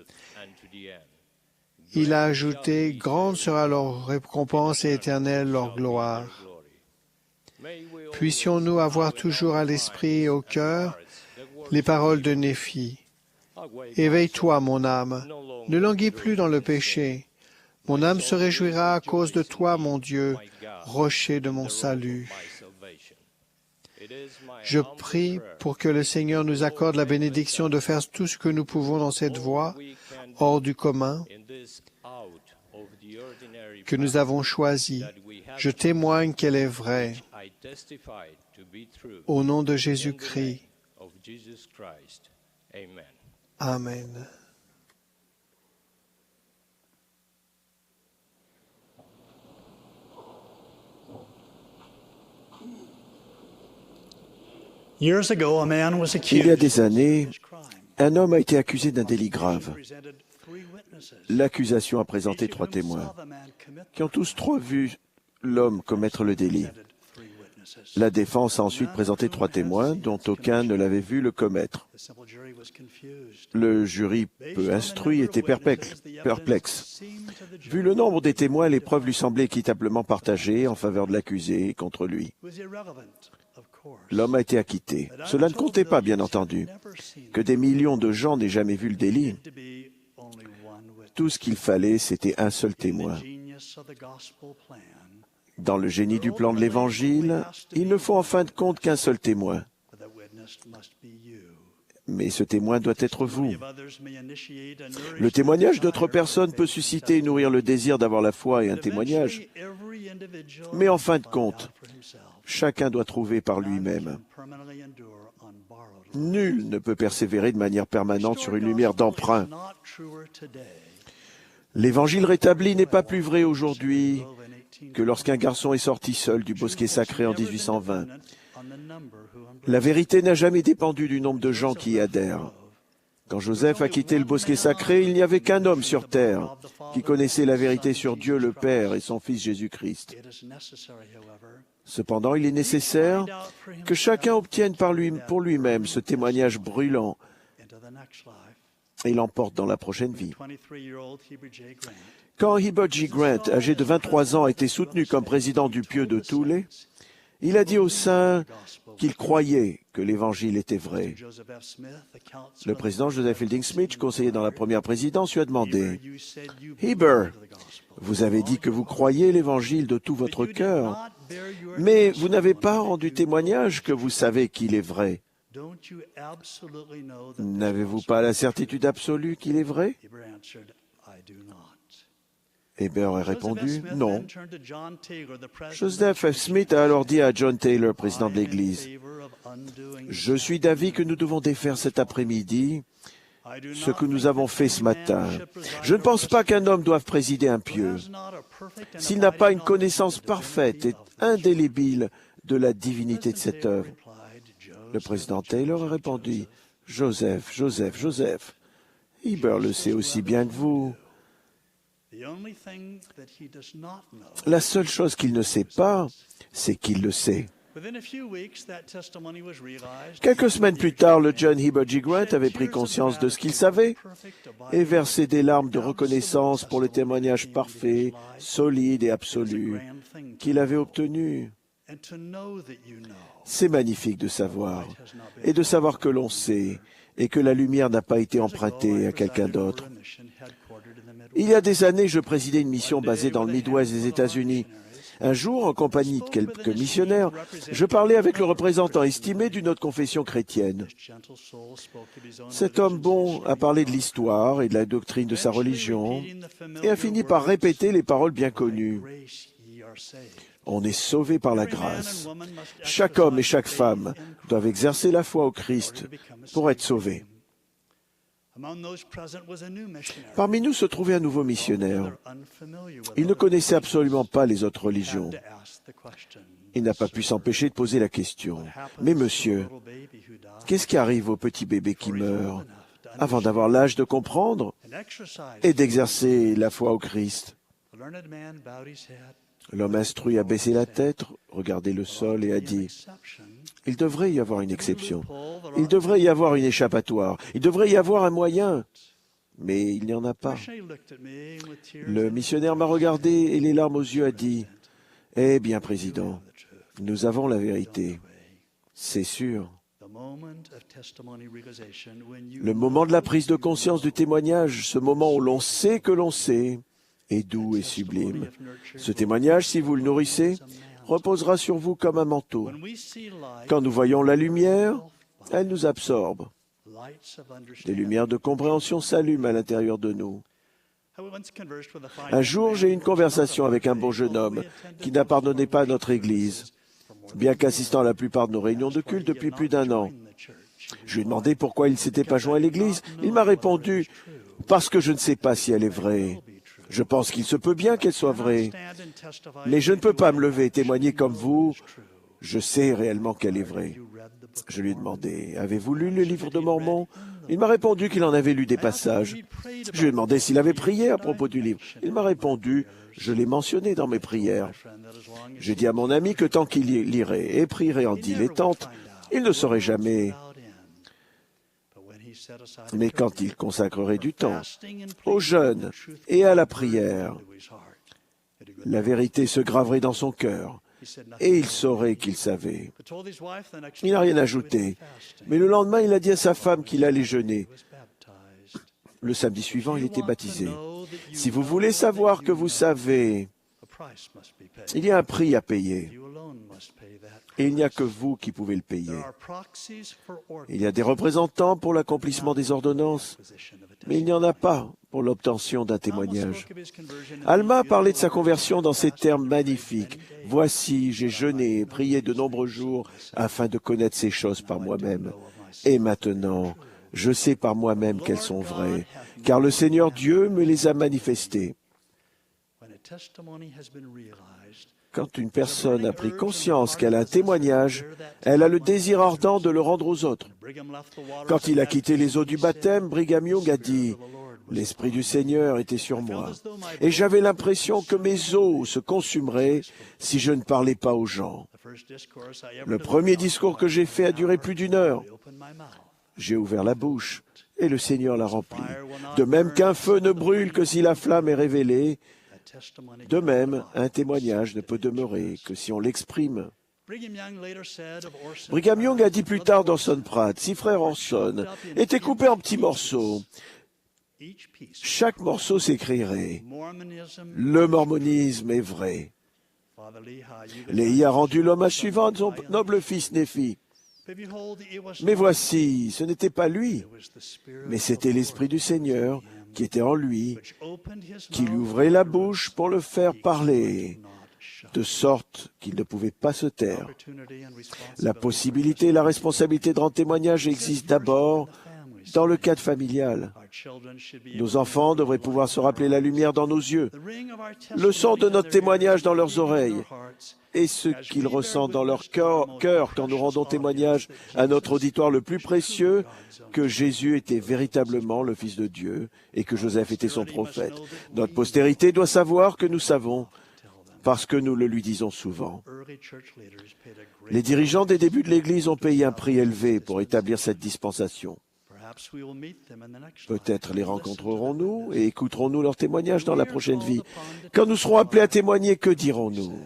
[SPEAKER 6] Il a ajouté, « Grande sera leur récompense et éternelle leur gloire. » Puissions-nous avoir toujours à l'esprit et au cœur les paroles de Néphi. « Éveille-toi, mon âme, Ne languis plus dans le péché. Mon âme se réjouira à cause de toi, mon Dieu, rocher de mon salut. Je prie pour que le Seigneur nous accorde la bénédiction de faire tout ce que nous pouvons dans cette voie, hors du commun, que nous avons choisie. Je témoigne qu'elle est vraie. Au nom de Jésus-Christ. Amen.
[SPEAKER 5] Il y a des années, un homme a été accusé d'un délit grave. L'accusation a présenté 3 témoins, qui ont tous 3 vu l'homme commettre le délit. La défense a ensuite présenté 3 témoins, dont aucun ne l'avait vu le commettre. Le jury, peu instruit, était perplexe. Vu le nombre des témoins, les preuves lui semblaient équitablement partagées en faveur de l'accusé et contre lui. L'homme a été acquitté. Cela ne comptait pas, bien entendu, que des millions de gens n'aient jamais vu le délit. Tout ce qu'il fallait, c'était un seul témoin. Dans le génie du plan de l'Évangile, il ne faut en fin de compte qu'un seul témoin. Mais ce témoin doit être vous. Le témoignage d'autres personnes peut susciter et nourrir le désir d'avoir la foi et un témoignage. Mais en fin de compte, chacun doit trouver par lui-même. Nul ne peut persévérer de manière permanente sur une lumière d'emprunt. L'Évangile rétabli n'est pas plus vrai aujourd'hui que lorsqu'un garçon est sorti seul du bosquet sacré en 1820. La vérité n'a jamais dépendu du nombre de gens qui y adhèrent. Quand Joseph a quitté le bosquet sacré, il n'y avait qu'un homme sur terre qui connaissait la vérité sur Dieu le Père et son Fils Jésus-Christ. Cependant, il est nécessaire que chacun obtienne pour lui-même ce témoignage brûlant et l'emporte dans la prochaine vie. Quand Heber J. Grant, âgé de 23 ans, a été soutenu comme président du pieu de Thule, il a dit aux saints qu'il croyait que l'Évangile était vrai. Le président Joseph Fielding Smith, conseiller dans la première présidence, lui a demandé « Heber, vous avez dit que vous croyez l'Évangile de tout votre cœur, mais vous n'avez pas rendu témoignage que vous savez qu'il est vrai. N'avez-vous pas la certitude absolue qu'il est vrai ?» Heber a répondu « Non ». Joseph F. Smith a alors dit à John Taylor, président de l'Église, « Je suis d'avis que nous devons défaire cet après-midi ce que nous avons fait ce matin. Je ne pense pas qu'un homme doive présider un pieu s'il n'a pas une connaissance parfaite et indélébile de la divinité de cette œuvre. » Le président Taylor a répondu « Joseph, Joseph, Joseph, Heber le sait aussi bien que vous. La seule chose qu'il ne sait pas, c'est qu'il le sait. » Quelques semaines plus tard, le jeune Heber J. Grant avait pris conscience de ce qu'il savait et versé des larmes de reconnaissance pour le témoignage parfait, solide et absolu qu'il avait obtenu. C'est magnifique de savoir, et de savoir que l'on sait, et que la lumière n'a pas été empruntée à quelqu'un d'autre. Il y a des années, je présidais une mission basée dans le Midwest des États-Unis. Un jour, en compagnie de quelques missionnaires, je parlais avec le représentant estimé d'une autre confession chrétienne. Cet homme bon a parlé de l'histoire et de la doctrine de sa religion et a fini par répéter les paroles bien connues. On est sauvé par la grâce. Chaque homme et chaque femme doivent exercer la foi au Christ pour être sauvés. Parmi nous se trouvait un nouveau missionnaire. Il ne connaissait absolument pas les autres religions. Il n'a pas pu s'empêcher de poser la question. « Mais monsieur, qu'est-ce qui arrive au petit bébé qui meurt avant d'avoir l'âge de comprendre et d'exercer la foi au Christ ?» L'homme instruit a baissé la tête, regardé le sol et a dit « Il devrait y avoir une exception. Il devrait y avoir une échappatoire. Il devrait y avoir un moyen. Mais il n'y en a pas. » Le missionnaire m'a regardé et les larmes aux yeux a dit « Eh bien, Président, nous avons la vérité. C'est sûr. » Le moment de la prise de conscience du témoignage, ce moment où l'on sait que l'on sait, est doux et sublime. Ce témoignage, si vous le nourrissez, reposera sur vous comme un manteau. Quand nous voyons la lumière, elle nous absorbe. Des lumières de compréhension s'allument à l'intérieur de nous. Un jour, j'ai eu une conversation avec un bon jeune homme qui n'appartenait pas à notre Église, bien qu'assistant à la plupart de nos réunions de culte depuis plus d'1 an. Je lui ai demandé pourquoi il ne s'était pas joint à l'Église. Il m'a répondu « Parce que je ne sais pas si elle est vraie. Je pense qu'il se peut bien qu'elle soit vraie. Mais je ne peux pas me lever et témoigner comme vous. Je sais réellement qu'elle est vraie. » Je lui ai demandé « Avez-vous lu le livre de Mormon ?» Il m'a répondu qu'il en avait lu des passages. Je lui ai demandé s'il avait prié à propos du livre. Il m'a répondu « Je l'ai mentionné dans mes prières. » J'ai dit à mon ami que tant qu'il lirait et prierait en dilettante, il ne saurait jamais. Mais quand il consacrerait du temps au jeûne et à la prière, la vérité se graverait dans son cœur et il saurait qu'il savait. Il n'a rien ajouté, mais le lendemain, il a dit à sa femme qu'il allait jeûner. Le samedi suivant, il était baptisé. Si vous voulez savoir que vous savez, il y a un prix à payer. Et il n'y a que vous qui pouvez le payer. Il y a des représentants pour l'accomplissement des ordonnances, mais il n'y en a pas pour l'obtention d'un témoignage. Alma a parlé de sa conversion dans ces termes magnifiques. « Voici, j'ai jeûné et prié de nombreux jours afin de connaître ces choses par moi-même. Et maintenant, je sais par moi-même qu'elles sont vraies, car le Seigneur Dieu me les a manifestées. » Quand une personne a pris conscience qu'elle a un témoignage, elle a le désir ardent de le rendre aux autres. Quand il a quitté les eaux du baptême, Brigham Young a dit « L'Esprit du Seigneur était sur moi, et j'avais l'impression que mes os se consumeraient si je ne parlais pas aux gens. » Le premier discours que j'ai fait a duré plus d'1 heure. J'ai ouvert la bouche, et le Seigneur l'a remplie. De même qu'un feu ne brûle que si la flamme est révélée, de même, un témoignage ne peut demeurer que si on l'exprime. Brigham Young a dit plus tard d'Orson Pratt, 6 frères Orson étaient coupés en petits morceaux. Chaque morceau s'écrirait « Le mormonisme est vrai ». Léhi a rendu l'hommage suivant à son noble fils Néphi. Mais voici, ce n'était pas lui, mais c'était l'Esprit du Seigneur qui était en lui, qui lui ouvrait la bouche pour le faire parler, de sorte qu'il ne pouvait pas se taire. La possibilité et la responsabilité de rendre témoignage existent d'abord dans le cadre familial. Nos enfants devraient pouvoir se rappeler la lumière dans nos yeux, le son de notre témoignage dans leurs oreilles, et ce qu'ils ressentent dans leur cœur quand nous rendons témoignage à notre auditoire le plus précieux que Jésus était véritablement le Fils de Dieu et que Joseph était son prophète. Notre postérité doit savoir que nous savons parce que nous le lui disons souvent. Les dirigeants des débuts de l'Église ont payé un prix élevé pour établir cette dispensation. Peut-être les rencontrerons-nous et écouterons-nous leurs témoignages dans la prochaine vie. Quand nous serons appelés à témoigner, que dirons-nous?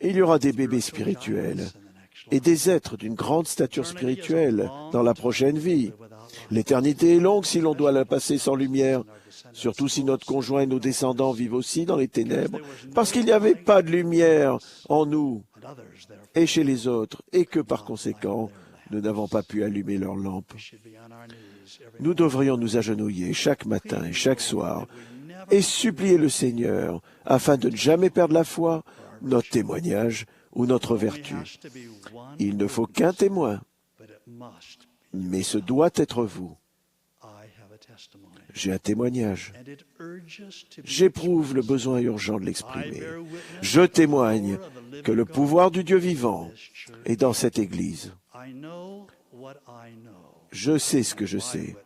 [SPEAKER 5] Il y aura des bébés spirituels et des êtres d'une grande stature spirituelle dans la prochaine vie. L'éternité est longue si l'on doit la passer sans lumière, surtout si notre conjoint et nos descendants vivent aussi dans les ténèbres, parce qu'il n'y avait pas de lumière en nous et chez les autres, et que par conséquent, nous n'avons pas pu allumer leurs lampes. Nous devrions nous agenouiller chaque matin et chaque soir et supplier le Seigneur afin de ne jamais perdre la foi, notre témoignage ou notre vertu. Il ne faut qu'un témoin, mais ce doit être vous. J'ai un témoignage. J'éprouve le besoin urgent de l'exprimer. Je témoigne que le pouvoir du Dieu vivant est dans cette Église. Je sais ce que je sais,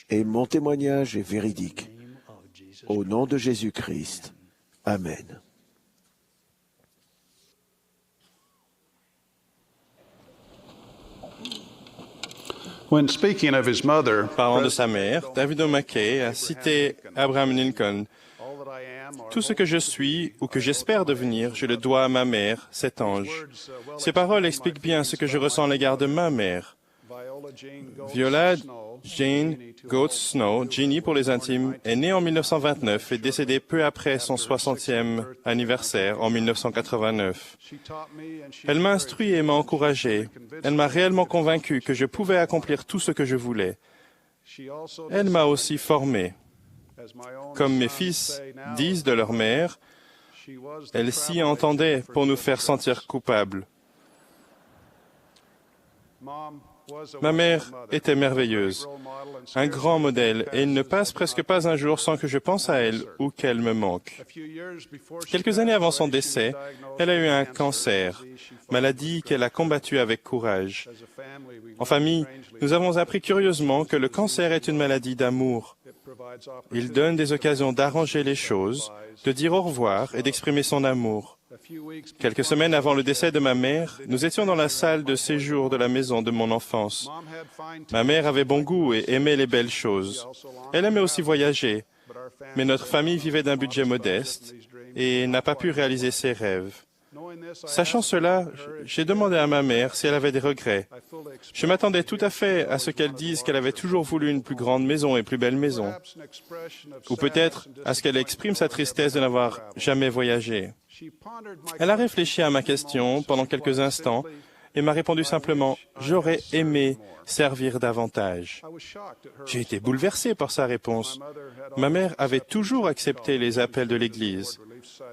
[SPEAKER 5] et mon témoignage est véridique. Au nom de Jésus-Christ. Amen.
[SPEAKER 9] When speaking of his mother,
[SPEAKER 2] Parlant de sa mère, David O. McKay a cité Abraham Lincoln. Tout ce que je suis ou que j'espère devenir, je le dois à ma mère, cet ange. Ces paroles expliquent bien ce que je ressens à l'égard de ma mère. Viola Jane Goetz Snow, Jeannie pour les intimes, est née en 1929 et décédée peu après son 60e anniversaire en 1989. Elle m'a instruit et m'a encouragé. Elle m'a réellement convaincu que je pouvais accomplir tout ce que je voulais. Elle m'a aussi formé. Comme mes fils disent de leur mère, elle s'y entendait pour nous faire sentir coupables. Ma mère était merveilleuse, un grand modèle, et il ne passe presque pas un jour sans que je pense à elle ou qu'elle me manque. Quelques années avant son décès, elle a eu un cancer, maladie qu'elle a combattue avec courage. En famille, nous avons appris curieusement que le cancer est une maladie d'amour. Il donne des occasions d'arranger les choses, de dire au revoir et d'exprimer son amour. Quelques semaines avant le décès de ma mère, nous étions dans la salle de séjour de la maison de mon enfance. Ma mère avait bon goût et aimait les belles choses. Elle aimait aussi voyager, mais notre famille vivait d'un budget modeste et n'a pas pu réaliser ses rêves. Sachant cela, j'ai demandé à ma mère si elle avait des regrets. Je m'attendais tout à fait à ce qu'elle dise qu'elle avait toujours voulu une plus grande maison et plus belle maison. Ou peut-être à ce qu'elle exprime sa tristesse de n'avoir jamais voyagé. Elle a réfléchi à ma question pendant quelques instants et m'a répondu simplement « J'aurais aimé servir davantage ». J'ai été bouleversé par sa réponse. Ma mère avait toujours accepté les appels de l'Église.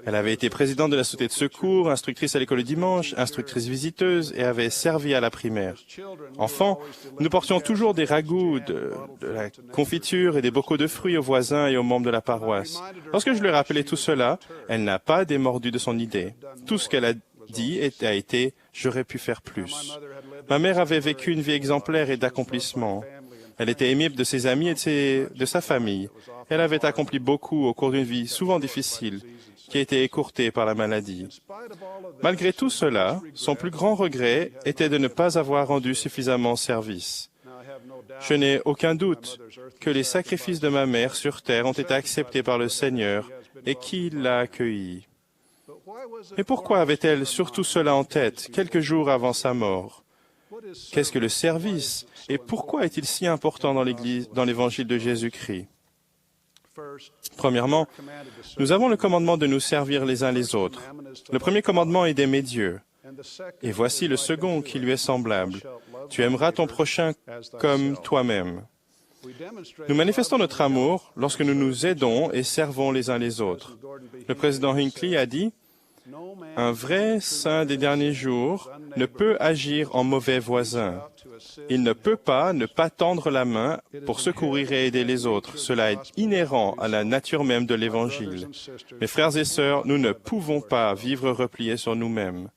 [SPEAKER 2] Elle avait été présidente de la société de secours, instructrice à l'école le dimanche, instructrice visiteuse et avait servi à la primaire. Enfant, nous portions toujours des ragoûts, de la confiture et des bocaux de fruits aux voisins et aux membres de la paroisse. Lorsque je lui ai rappelé tout cela, elle n'a pas démordu de son idée. Tout ce qu'elle a dit a été « j'aurais pu faire plus ». Ma mère avait vécu une vie exemplaire et d'accomplissement. Elle était aimée de ses amis et de sa famille. Elle avait accompli beaucoup au cours d'une vie souvent difficile, qui a été écourtée par la maladie. Malgré tout cela, son plus grand regret était de ne pas avoir rendu suffisamment service. Je n'ai aucun doute que les sacrifices de ma mère sur terre ont été acceptés par le Seigneur et qu'il l'a accueillie. Mais pourquoi avait-elle surtout cela en tête, quelques jours avant sa mort? Qu'est-ce que le service et pourquoi est-il si important dans l'Église, dans l'Évangile de Jésus-Christ? Premièrement, nous avons le commandement de nous servir les uns les autres. Le premier commandement est d'aimer Dieu. Et voici le second qui lui est semblable. Tu aimeras ton prochain comme toi-même. Nous manifestons notre amour lorsque nous nous aidons et servons les uns les autres. Le président Hinckley a dit « Un vrai saint des derniers jours ne peut agir en mauvais voisin. Il ne peut pas ne pas tendre la main pour secourir et aider les autres. Cela est inhérent à la nature même de l'Évangile. Mes frères et sœurs, nous ne pouvons pas vivre repliés sur nous-mêmes.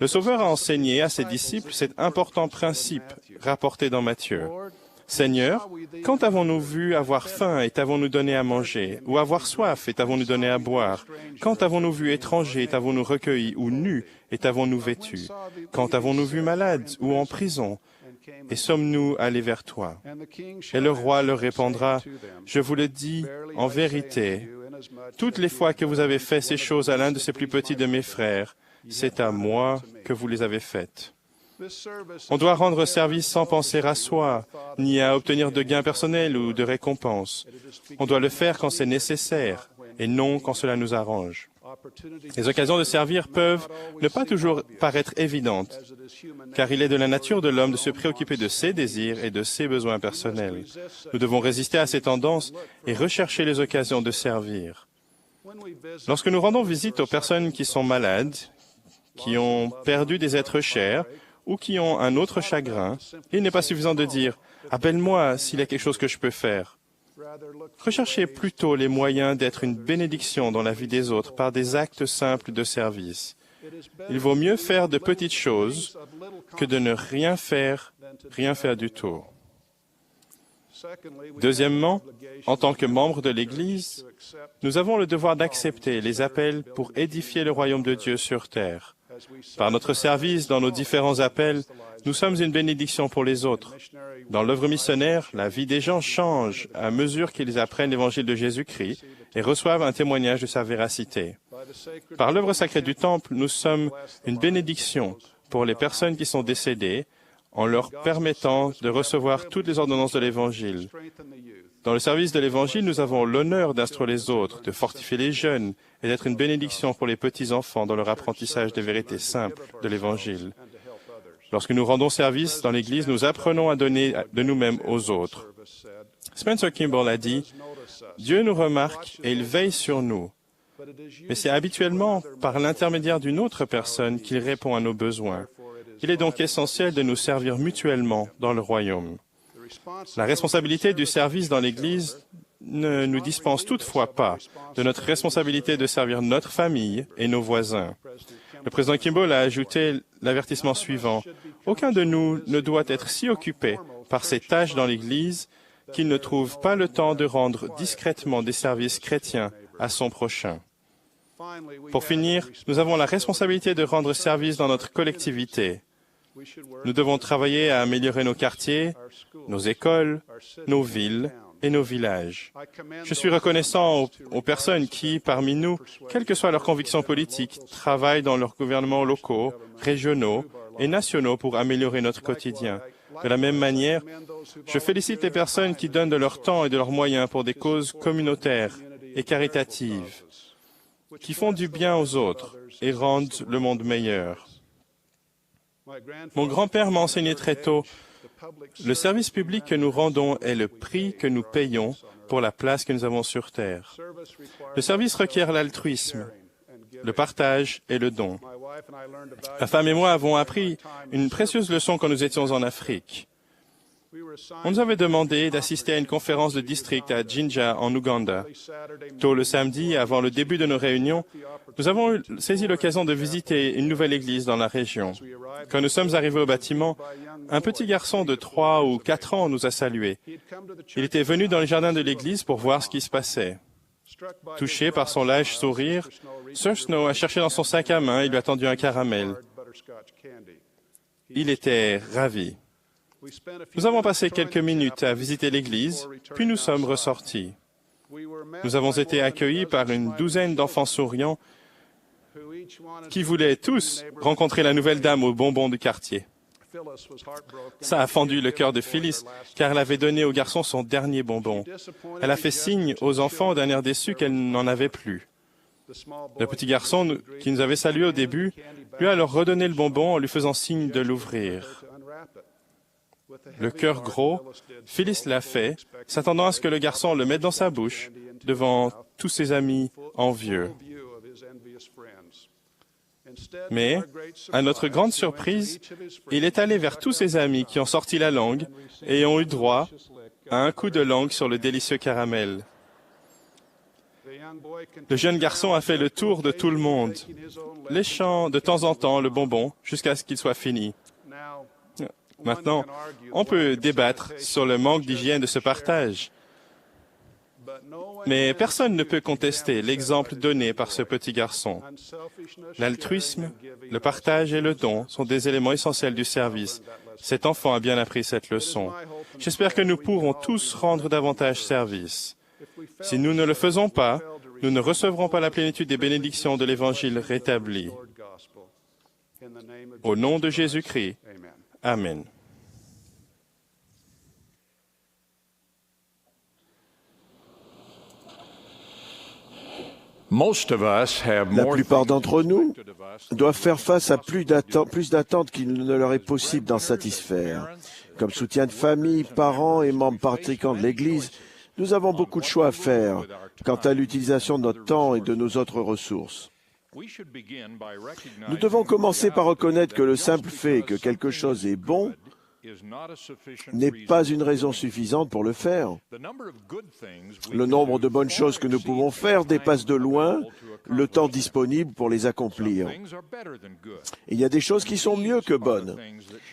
[SPEAKER 2] Le Sauveur a enseigné à ses disciples cet important principe rapporté dans Matthieu. Seigneur, quand avons-nous vu avoir faim et t'avons-nous donné à manger, ou avoir soif et t'avons-nous donné à boire? Quand avons-nous vu étranger et t'avons-nous recueilli, ou nu et t'avons-nous vêtu? Quand avons-nous vu malade ou en prison, et sommes-nous allés vers toi? Et le roi leur répondra, je vous le dis en vérité, toutes les fois que vous avez fait ces choses à l'un de ces plus petits de mes frères, c'est à moi que vous les avez faites. On doit rendre service sans penser à soi, ni à obtenir de gains personnels ou de récompenses. On doit le faire quand c'est nécessaire, et non quand cela nous arrange. Les occasions de servir peuvent ne pas toujours paraître évidentes, car il est de la nature de l'homme de se préoccuper de ses désirs et de ses besoins personnels. Nous devons résister à ces tendances et rechercher les occasions de servir. Lorsque nous rendons visite aux personnes qui sont malades, qui ont perdu des êtres chers, ou qui ont un autre chagrin, il n'est pas suffisant de dire « Appelle-moi s'il y a quelque chose que je peux faire ». Recherchez plutôt les moyens d'être une bénédiction dans la vie des autres par des actes simples de service. Il vaut mieux faire de petites choses que de ne rien faire du tout. Deuxièmement, en tant que membres de l'Église, nous avons le devoir d'accepter les appels pour édifier le royaume de Dieu sur terre. Par notre service dans nos différents appels, nous sommes une bénédiction pour les autres. Dans l'œuvre missionnaire, la vie des gens change à mesure qu'ils apprennent l'Évangile de Jésus-Christ et reçoivent un témoignage de sa véracité. Par l'œuvre sacrée du Temple, nous sommes une bénédiction pour les personnes qui sont décédées en leur permettant de recevoir toutes les ordonnances de l'Évangile. Dans le service de l'Évangile, nous avons l'honneur d'instruire les autres, de fortifier les jeunes et d'être une bénédiction pour les petits-enfants dans leur apprentissage des vérités simples de l'Évangile. Lorsque nous rendons service dans l'Église, nous apprenons à donner de nous-mêmes aux autres. Spencer Kimball a dit, « Dieu nous remarque et il veille sur nous. Mais c'est habituellement par l'intermédiaire d'une autre personne qu'il répond à nos besoins. Il est donc essentiel de nous servir mutuellement dans le royaume. » La responsabilité du service dans l'Église ne nous dispense toutefois pas de notre responsabilité de servir notre famille et nos voisins. Le président Kimball a ajouté l'avertissement suivant. « Aucun de nous ne doit être si occupé par ses tâches dans l'Église qu'il ne trouve pas le temps de rendre discrètement des services chrétiens à son prochain. » Pour finir, nous avons la responsabilité de rendre service dans notre collectivité. Nous devons travailler à améliorer nos quartiers, nos écoles, nos villes et nos villages. Je suis reconnaissant aux personnes qui, parmi nous, quelles que soient leurs convictions politiques, travaillent dans leurs gouvernements locaux, régionaux et nationaux pour améliorer notre quotidien. De la même manière, je félicite les personnes qui donnent de leur temps et de leurs moyens pour des causes communautaires et caritatives, qui font du bien aux autres et rendent le monde meilleur. Mon grand-père m'a enseigné très tôt, le service public que nous rendons est le prix que nous payons pour la place que nous avons sur terre. Le service requiert l'altruisme, le partage et le don. Ma femme et moi avons appris une précieuse leçon quand nous étions en Afrique. On nous avait demandé d'assister à une conférence de district à Jinja, en Ouganda. Tôt le samedi, avant le début de nos réunions, nous avons saisi l'occasion de visiter une nouvelle église dans la région. Quand nous sommes arrivés au bâtiment, un petit garçon de 3 ou 4 ans nous a salués. Il était venu dans le jardin de l'église pour voir ce qui se passait. Touché par son lâche sourire, Sir Snow a cherché dans son sac à main et lui a tendu un caramel. Il était ravi. Nous avons passé quelques minutes à visiter l'église, puis nous sommes ressortis. Nous avons été accueillis par une douzaine d'enfants souriants qui voulaient tous rencontrer la nouvelle dame aux bonbons du quartier. Ça a fendu le cœur de Phyllis, car elle avait donné au garçon son dernier bonbon. Elle a fait signe aux enfants d'un air déçu qu'elle n'en avait plus. Le petit garçon qui nous avait salués au début lui a alors redonné le bonbon en lui faisant signe de l'ouvrir. Le cœur gros, Phyllis l'a fait, s'attendant à ce que le garçon le mette dans sa bouche devant tous ses amis envieux. Mais, à notre grande surprise, il est allé vers tous ses amis qui ont sorti la langue et ont eu droit à un coup de langue sur le délicieux caramel. Le jeune garçon a fait le tour de tout le monde, léchant de temps en temps le bonbon jusqu'à ce qu'il soit fini. Maintenant, on peut débattre sur le manque d'hygiène de ce partage. Mais personne ne peut contester l'exemple donné par ce petit garçon. L'altruisme, le partage et le don sont des éléments essentiels du service. Cet enfant a bien appris cette leçon. J'espère que nous pourrons tous rendre davantage service. Si nous ne le faisons pas, nous ne recevrons pas la plénitude des bénédictions de l'Évangile rétabli. Au nom de Jésus-Christ, Amen.
[SPEAKER 5] La plupart d'entre nous doivent faire face à plus d'attentes qu'il ne leur est possible d'en satisfaire. Comme soutien de famille, parents et membres pratiquants de l'Église, nous avons beaucoup de choix à faire quant à l'utilisation de notre temps et de nos autres ressources. Nous devons commencer par reconnaître que le simple fait que quelque chose est bon n'est pas une raison suffisante pour le faire. Le nombre de bonnes choses que nous pouvons faire dépasse de loin le temps disponible pour les accomplir. Il y a des choses qui sont mieux que bonnes,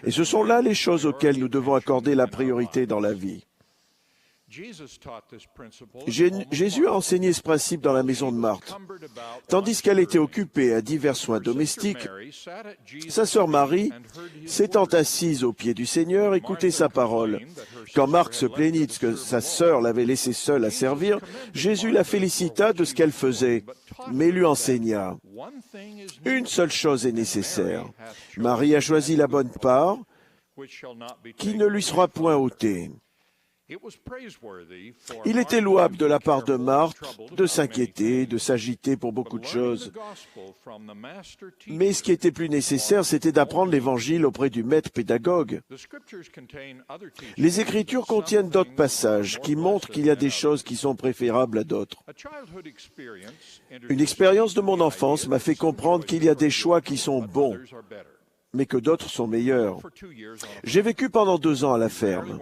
[SPEAKER 5] et ce sont là les choses auxquelles nous devons accorder la priorité dans la vie. Jésus a enseigné ce principe dans la maison de Marthe. Tandis qu'elle était occupée à divers soins domestiques, sa sœur Marie, s'étant assise aux pieds du Seigneur, écoutait sa parole. Quand Marc se plaignit de ce que sa sœur l'avait laissée seule à servir, Jésus la félicita de ce qu'elle faisait, mais lui enseigna. Une seule chose est nécessaire. Marie a choisi la bonne part, qui ne lui sera point ôtée. Il était louable de la part de Marthe de s'inquiéter, de s'agiter pour beaucoup de choses. Mais ce qui était plus nécessaire, c'était d'apprendre l'Évangile auprès du maître pédagogue. Les Écritures contiennent d'autres passages qui montrent qu'il y a des choses qui sont préférables à d'autres. Une expérience de mon enfance m'a fait comprendre qu'il y a des choix qui sont bons, mais que d'autres sont meilleurs. J'ai vécu pendant 2 ans à la ferme.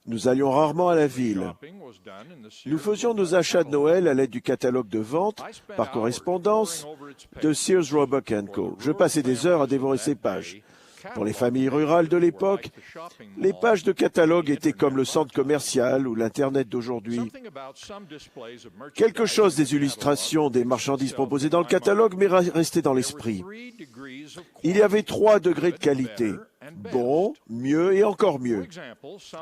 [SPEAKER 5] Nous allions rarement à la ville. Nous faisions nos achats de Noël à l'aide du catalogue de vente, par correspondance, de Sears, Roebuck & Co. Je passais des heures à dévorer ces pages. Pour les familles rurales de l'époque, les pages de catalogue étaient comme le centre commercial ou l'Internet d'aujourd'hui. Quelque chose des illustrations des marchandises proposées dans le catalogue m'est resté dans l'esprit. Il y avait 3 degrés de qualité. Bon, mieux et encore mieux.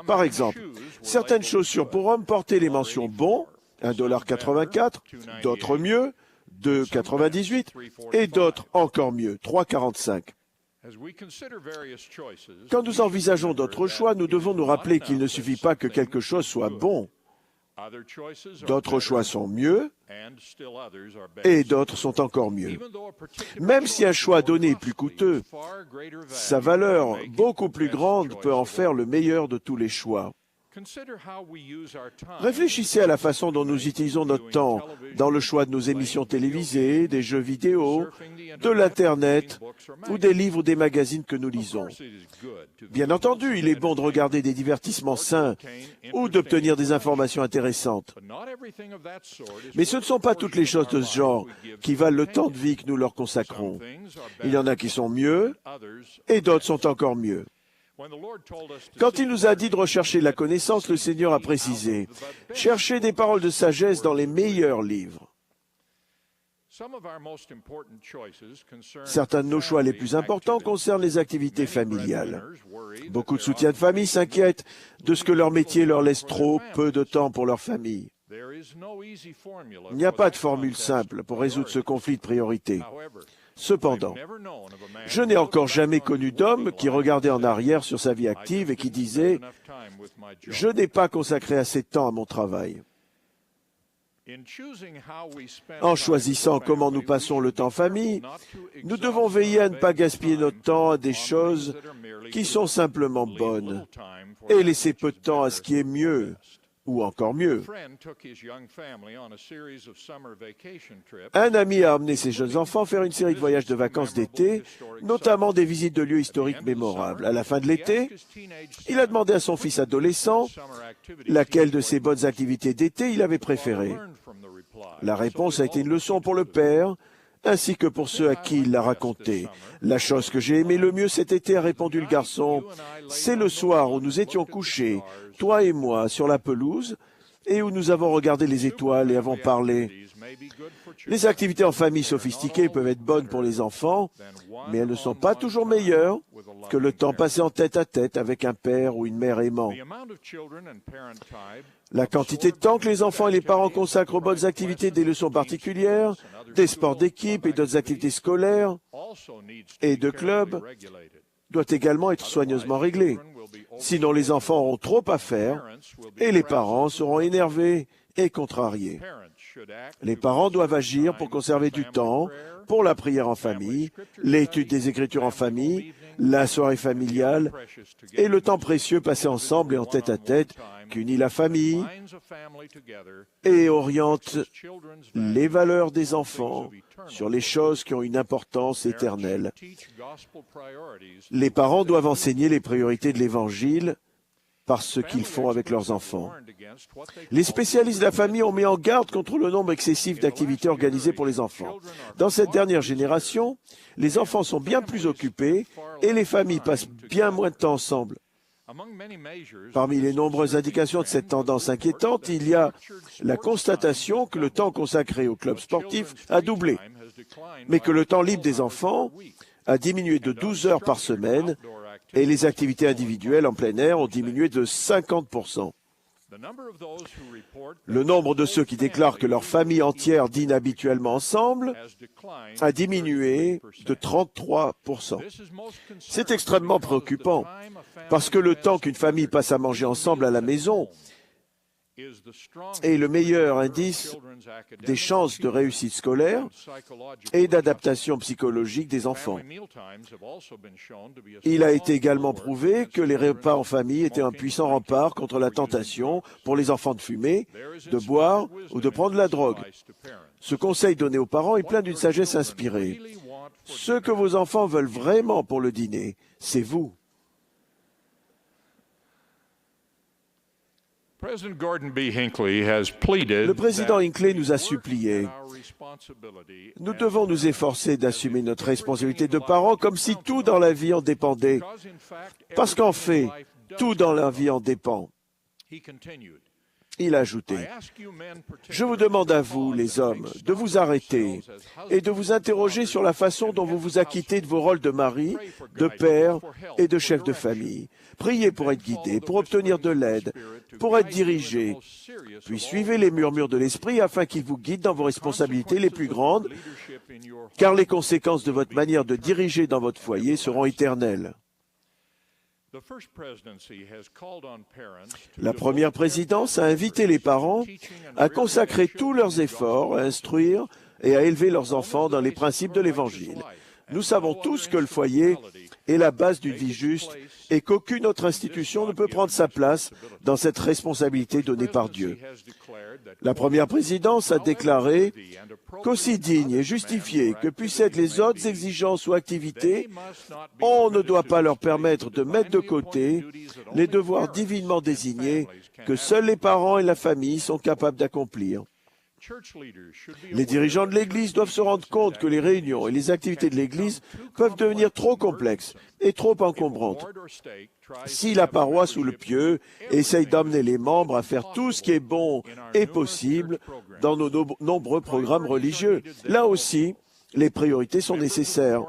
[SPEAKER 5] Par exemple, certaines chaussures pour hommes portaient les mentions bon, $1,84, d'autres mieux, $2,98, et d'autres encore mieux, $3,45. Quand nous envisageons d'autres choix, nous devons nous rappeler qu'il ne suffit pas que quelque chose soit bon. D'autres choix sont mieux et d'autres sont encore mieux. Même si un choix donné est plus coûteux, sa valeur beaucoup plus grande peut en faire le meilleur de tous les choix. Réfléchissez à la façon dont nous utilisons notre temps dans le choix de nos émissions télévisées, des jeux vidéo, de l'Internet ou des livres ou des magazines que nous lisons. Bien entendu, il est bon de regarder des divertissements sains ou d'obtenir des informations intéressantes. Mais ce ne sont pas toutes les choses de ce genre qui valent le temps de vie que nous leur consacrons. Il y en a qui sont mieux et d'autres sont encore mieux. Quand il nous a dit de rechercher la connaissance, le Seigneur a précisé « Cherchez des paroles de sagesse dans les meilleurs livres ». Certains de nos choix les plus importants concernent les activités familiales. Beaucoup de soutiens de famille s'inquiètent de ce que leur métier leur laisse trop peu de temps pour leur famille. Il n'y a pas de formule simple pour résoudre ce conflit de priorité. Cependant, je n'ai encore jamais connu d'homme qui regardait en arrière sur sa vie active et qui disait « Je n'ai pas consacré assez de temps à mon travail ». En choisissant comment nous passons le temps en famille, nous devons veiller à ne pas gaspiller notre temps à des choses qui sont simplement bonnes et laisser peu de temps à ce qui est mieux ou encore mieux. Un ami a emmené ses jeunes enfants faire une série de voyages de vacances d'été, notamment des visites de lieux historiques mémorables. À la fin de l'été, il a demandé à son fils adolescent laquelle de ses bonnes activités d'été il avait préférée. La réponse a été une leçon pour le père, ainsi que pour ceux à qui il l'a raconté. La chose que j'ai aimée le mieux cet été, a répondu le garçon, c'est le soir où nous étions couchés, toi et moi, sur la pelouse, et où nous avons regardé les étoiles et avons parlé. Les activités en famille sophistiquées peuvent être bonnes pour les enfants, mais elles ne sont pas toujours meilleures que le temps passé en tête-à-tête avec un père ou une mère aimant. La quantité de temps que les enfants et les parents consacrent aux bonnes activités des leçons particulières, des sports d'équipe et d'autres activités scolaires et de club doit également être soigneusement réglée. Sinon, les enfants auront trop à faire et les parents seront énervés et contrariés. Les parents doivent agir pour conserver du temps pour la prière en famille, l'étude des Écritures en famille, la soirée familiale et le temps précieux passé ensemble et en tête-à-tête qu'unit la famille et oriente les valeurs des enfants sur les choses qui ont une importance éternelle. Les parents doivent enseigner les priorités de l'Évangile par ce qu'ils font avec leurs enfants. Les spécialistes de la famille ont mis en garde contre le nombre excessif d'activités organisées pour les enfants. Dans cette dernière génération, les enfants sont bien plus occupés et les familles passent bien moins de temps ensemble. Parmi les nombreuses indications de cette tendance inquiétante, il y a la constatation que le temps consacré au club sportif a doublé, mais que le temps libre des enfants a diminué de 12 heures par semaine et les activités individuelles en plein air ont diminué de 50%. Le nombre de ceux qui déclarent que leur famille entière dîne habituellement ensemble a diminué de 33%. C'est extrêmement préoccupant parce que le temps qu'une famille passe à manger ensemble à la maison est le meilleur indice des chances de réussite scolaire et d'adaptation psychologique des enfants. Il a été également prouvé que les repas en famille étaient un puissant rempart contre la tentation pour les enfants de fumer, de boire ou de prendre la drogue. Ce conseil donné aux parents est plein d'une sagesse inspirée. Ce que vos enfants veulent vraiment pour le dîner, c'est vous. Le président Hinckley nous a supplié. Nous devons nous efforcer d'assumer notre responsabilité de parents comme si tout dans la vie en dépendait. Parce qu'en fait, tout dans la vie en dépend. Il a ajouté, « Je vous demande à vous, les hommes, de vous arrêter et de vous interroger sur la façon dont vous vous acquittez de vos rôles de mari, de père et de chef de famille. Priez pour être guidé, pour obtenir de l'aide, pour être dirigé. Puis suivez les murmures de l'esprit afin qu'il vous guide dans vos responsabilités les plus grandes, car les conséquences de votre manière de diriger dans votre foyer seront éternelles. » La première présidence a invité les parents à consacrer tous leurs efforts à instruire et à élever leurs enfants dans les principes de l'Évangile. Nous savons tous que le foyer est la base d'une vie juste et qu'aucune autre institution ne peut prendre sa place dans cette responsabilité donnée par Dieu. La première présidence a déclaré qu'aussi digne et justifié que puissent être les autres exigences ou activités, on ne doit pas leur permettre de mettre de côté les devoirs divinement désignés que seuls les parents et la famille sont capables d'accomplir. Les dirigeants de l'Église doivent se rendre compte que les réunions et les activités de l'Église peuvent devenir trop complexes et trop encombrantes. Si la paroisse ou le pieu essaye d'amener les membres à faire tout ce qui est bon et possible dans nos nombreux programmes religieux, là aussi, les priorités sont nécessaires.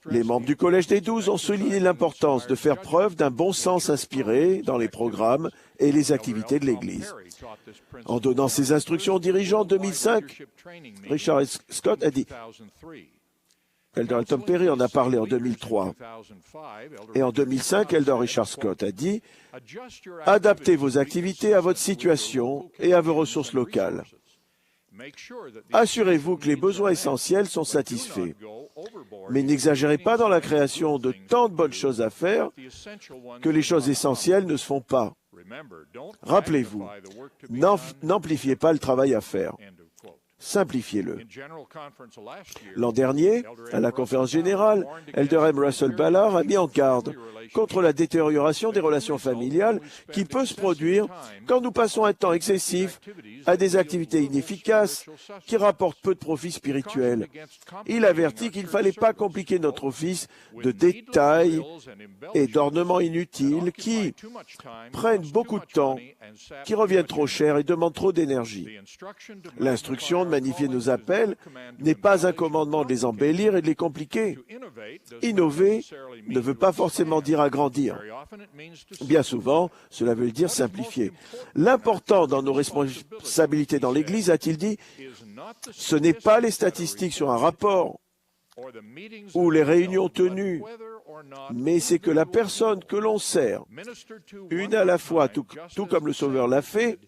[SPEAKER 5] Les membres du Collège des 12 ont souligné l'importance de faire preuve d'un bon sens inspiré dans les programmes et les activités de l'Église. En donnant ses instructions aux dirigeants en 2005, Richard Scott a dit, Elder Tom Perry en a parlé en 2003, et en 2005, Elder Richard Scott a dit, adaptez vos activités à votre situation et à vos ressources locales. Assurez-vous que les besoins essentiels sont satisfaits, mais n'exagérez pas dans la création de tant de bonnes choses à faire que les choses essentielles ne se font pas. Rappelez-vous, n'amplifiez pas le travail à faire. Simplifiez-le. L'an dernier, à la conférence générale, Elder M. Russell Ballard a mis en garde contre la détérioration des relations familiales qui peut se produire quand nous passons un temps excessif à des activités inefficaces qui rapportent peu de profit spirituel. Il avertit qu'il ne fallait pas compliquer notre office de détails et d'ornements inutiles qui prennent beaucoup de temps, qui reviennent trop cher et demandent trop d'énergie. L'instruction de magnifier nos appels n'est pas un commandement de les embellir et de les compliquer. Innover ne veut pas forcément dire agrandir. Bien souvent, cela veut dire simplifier. L'important dans nos responsabilités dans l'Église, a-t-il dit, ce n'est pas les statistiques sur un rapport ou les réunions tenues, mais c'est que la personne que l'on sert, une à la fois, tout comme le Sauveur l'a fait,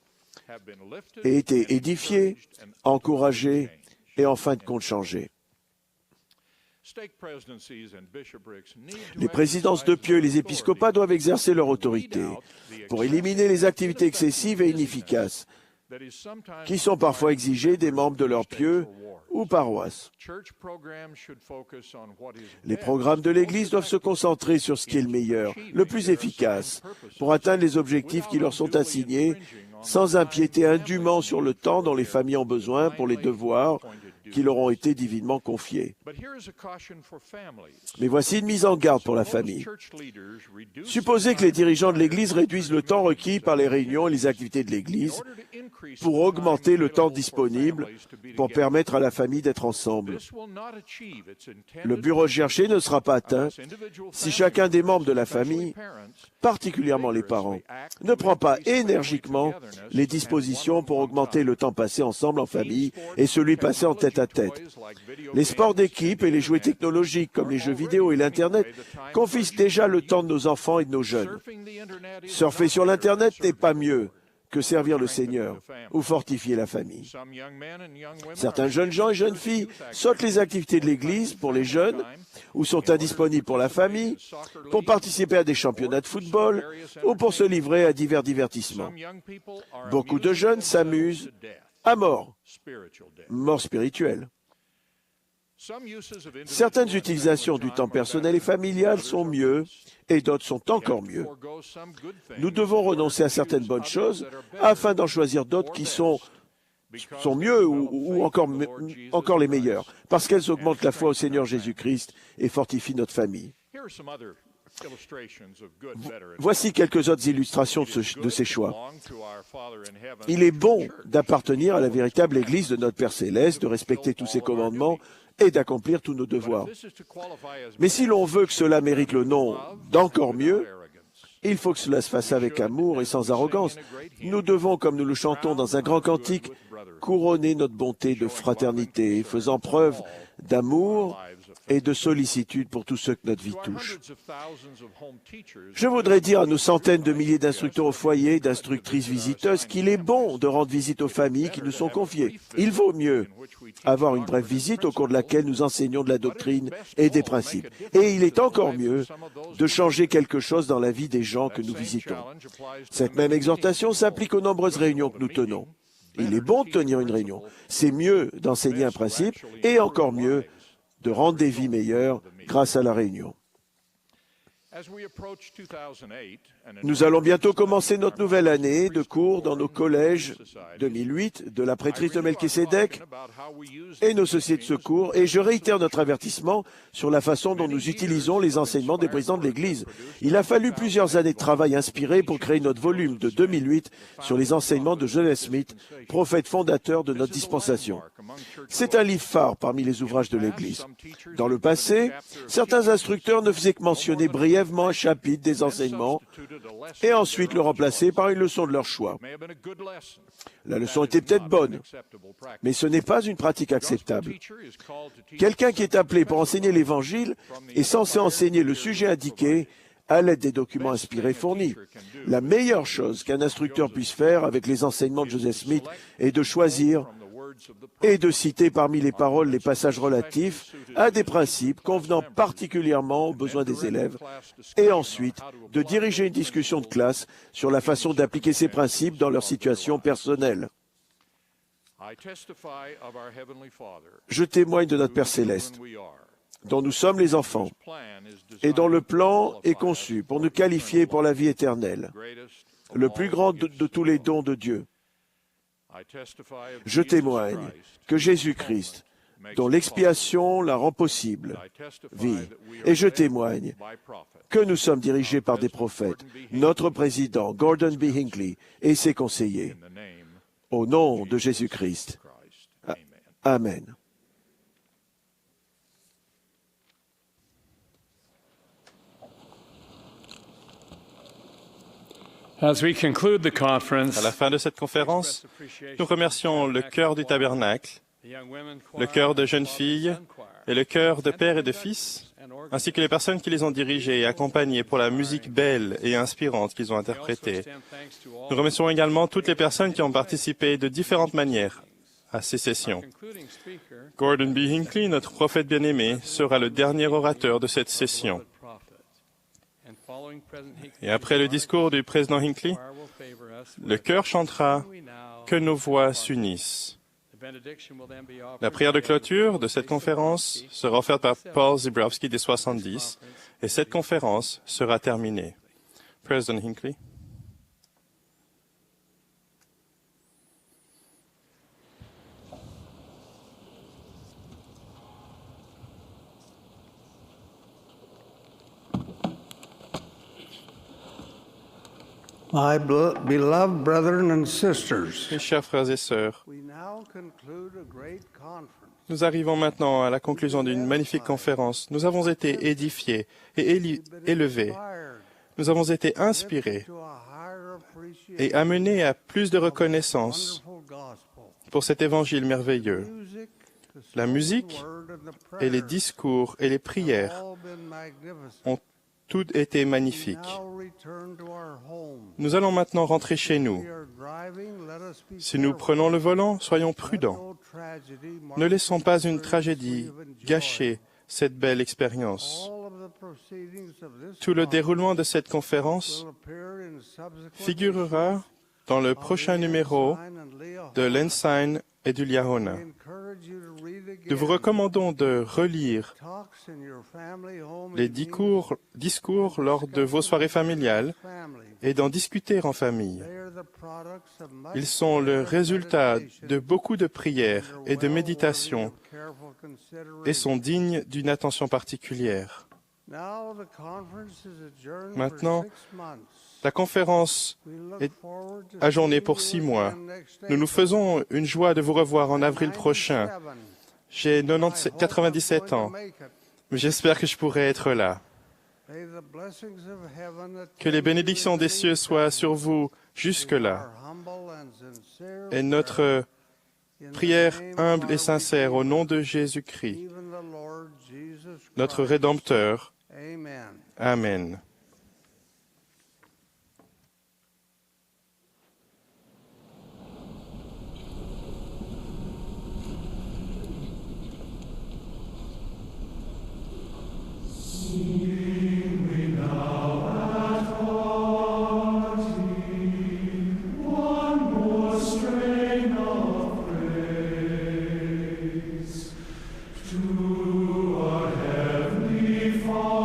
[SPEAKER 5] ait été édifiée, encouragée et en fin de compte changée. Les présidences de pieux et les épiscopats doivent exercer leur autorité pour éliminer les activités excessives et inefficaces qui sont parfois exigées des membres de leur pieux ou paroisse. Les programmes de l'Église doivent se concentrer sur ce qui est le meilleur, le plus efficace, pour atteindre les objectifs qui leur sont assignés, sans empiéter indûment sur le temps dont les familles ont besoin pour les devoirs qui leur ont été divinement confiés. Mais voici une mise en garde pour la famille. Supposez que les dirigeants de l'Église réduisent le temps requis par les réunions et les activités de l'Église pour augmenter le temps disponible pour permettre à la famille d'être ensemble. Le but recherché ne sera pas atteint si chacun des membres de la famille, particulièrement les parents, ne prend pas énergiquement les dispositions pour augmenter le temps passé ensemble en famille et celui passé en tête-à-tête. Les sports d'équipe et les jouets technologiques comme les jeux vidéo et l'Internet confisquent déjà le temps de nos enfants et de nos jeunes. Surfer sur l'Internet n'est pas mieux que servir le Seigneur ou fortifier la famille. Certains jeunes gens et jeunes filles sautent les activités de l'Église pour les jeunes ou sont indisponibles pour la famille, pour participer à des championnats de football ou pour se livrer à divers divertissements. Beaucoup de jeunes s'amusent à mort spirituelle. Certaines utilisations du temps personnel et familial sont mieux et d'autres sont encore mieux. Nous devons renoncer à certaines bonnes choses afin d'en choisir d'autres qui sont mieux ou encore les meilleures, parce qu'elles augmentent la foi au Seigneur Jésus-Christ et fortifient notre famille. Voici quelques autres illustrations de ces choix. Il est bon d'appartenir à la véritable Église de notre Père Céleste, de respecter tous ses commandements et d'accomplir tous nos devoirs. Mais si l'on veut que cela mérite le nom d'encore mieux, il faut que cela se fasse avec amour et sans arrogance. Nous devons, comme nous le chantons dans un grand cantique, couronner notre bonté de fraternité, faisant preuve d'amour et de sollicitude pour tous ceux que notre vie touche. Je voudrais dire à nos centaines de milliers d'instructeurs au foyer, d'instructrices visiteuses, qu'il est bon de rendre visite aux familles qui nous sont confiées. Il vaut mieux avoir une brève visite au cours de laquelle nous enseignons de la doctrine et des principes. Et il est encore mieux de changer quelque chose dans la vie des gens que nous visitons. Cette même exhortation s'applique aux nombreuses réunions que nous tenons. Il est bon de tenir une réunion. C'est mieux d'enseigner un principe et encore mieux de rendre des vies meilleures grâce à la réunion. Nous allons bientôt commencer notre nouvelle année de cours dans nos collèges 2008 de la prêtrise de Melchisédek et nos sociétés de secours, et je réitère notre avertissement sur la façon dont nous utilisons les enseignements des présidents de l'Église. Il a fallu plusieurs années de travail inspiré pour créer notre volume de 2008 sur les enseignements de Joseph Smith, prophète fondateur de notre dispensation. C'est un livre phare parmi les ouvrages de l'Église. Dans le passé, certains instructeurs ne faisaient que mentionner brièvement un chapitre des enseignements et ensuite le remplacer par une leçon de leur choix. La leçon était peut-être bonne, mais ce n'est pas une pratique acceptable. Quelqu'un qui est appelé pour enseigner l'Évangile est censé enseigner le sujet indiqué à l'aide des documents inspirés fournis. La meilleure chose qu'un instructeur puisse faire avec les enseignements de Joseph Smith est de choisir et de citer parmi les paroles les passages relatifs à des principes convenant particulièrement aux besoins des élèves, et ensuite de diriger une discussion de classe sur la façon d'appliquer ces principes dans leur situation personnelle. Je témoigne de notre Père Céleste, dont nous sommes les enfants, et dont le plan est conçu pour nous qualifier pour la vie éternelle, le plus grand de tous les dons de Dieu. Je témoigne que Jésus-Christ, dont l'expiation la rend possible, vit. Et je témoigne que nous sommes dirigés par des prophètes, notre président, Gordon B. Hinckley, et ses conseillers. Au nom de Jésus-Christ. Amen.
[SPEAKER 2] À la fin de cette conférence, nous remercions le chœur du tabernacle, le chœur de jeunes filles et le chœur de pères et de fils, ainsi que les personnes qui les ont dirigés et accompagnés pour la musique belle et inspirante qu'ils ont interprétée. Nous remercions également toutes les personnes qui ont participé de différentes manières à ces sessions. Gordon B. Hinckley, notre prophète bien-aimé, sera le dernier orateur de cette session. Et après le discours du président Hinckley, le chœur chantera « Que nos voix s'unissent ». La prière de clôture de cette conférence sera offerte par Paul Zebrowski des 70 et cette conférence sera terminée. Président Hinckley. «
[SPEAKER 12] ' My beloved brethren and sisters,
[SPEAKER 2] Mes chers frères et sœurs,
[SPEAKER 12] we now conclude a great conference.
[SPEAKER 2] nous arrivons maintenant à la conclusion d'une magnifique conférence. Nous avons été édifiés et élevés. Nous avons été inspirés et amenés à plus de reconnaissance pour cet évangile merveilleux. La musique et les discours et les prières ont tout été magnifiques. Nous allons maintenant rentrer chez nous. Si nous prenons le volant, soyons prudents. Ne laissons pas une tragédie gâcher cette belle expérience. Tout le déroulement de cette conférence figurera dans le prochain numéro de l'Ensign et du Liahona. Nous vous recommandons de relire les discours lors de vos soirées familiales et d'en discuter en famille. Ils sont le résultat de beaucoup de prières et de méditations et sont dignes d'une attention particulière. Maintenant, la conférence est ajournée pour 6 mois. Nous nous faisons une joie de vous revoir en avril prochain. J'ai 97 ans, mais j'espère que je pourrai être là. Que les bénédictions des cieux soient sur vous jusque-là. Et notre prière humble et sincère au nom de Jésus-Christ, notre Rédempteur. Amen.
[SPEAKER 13] To our Heavenly Father.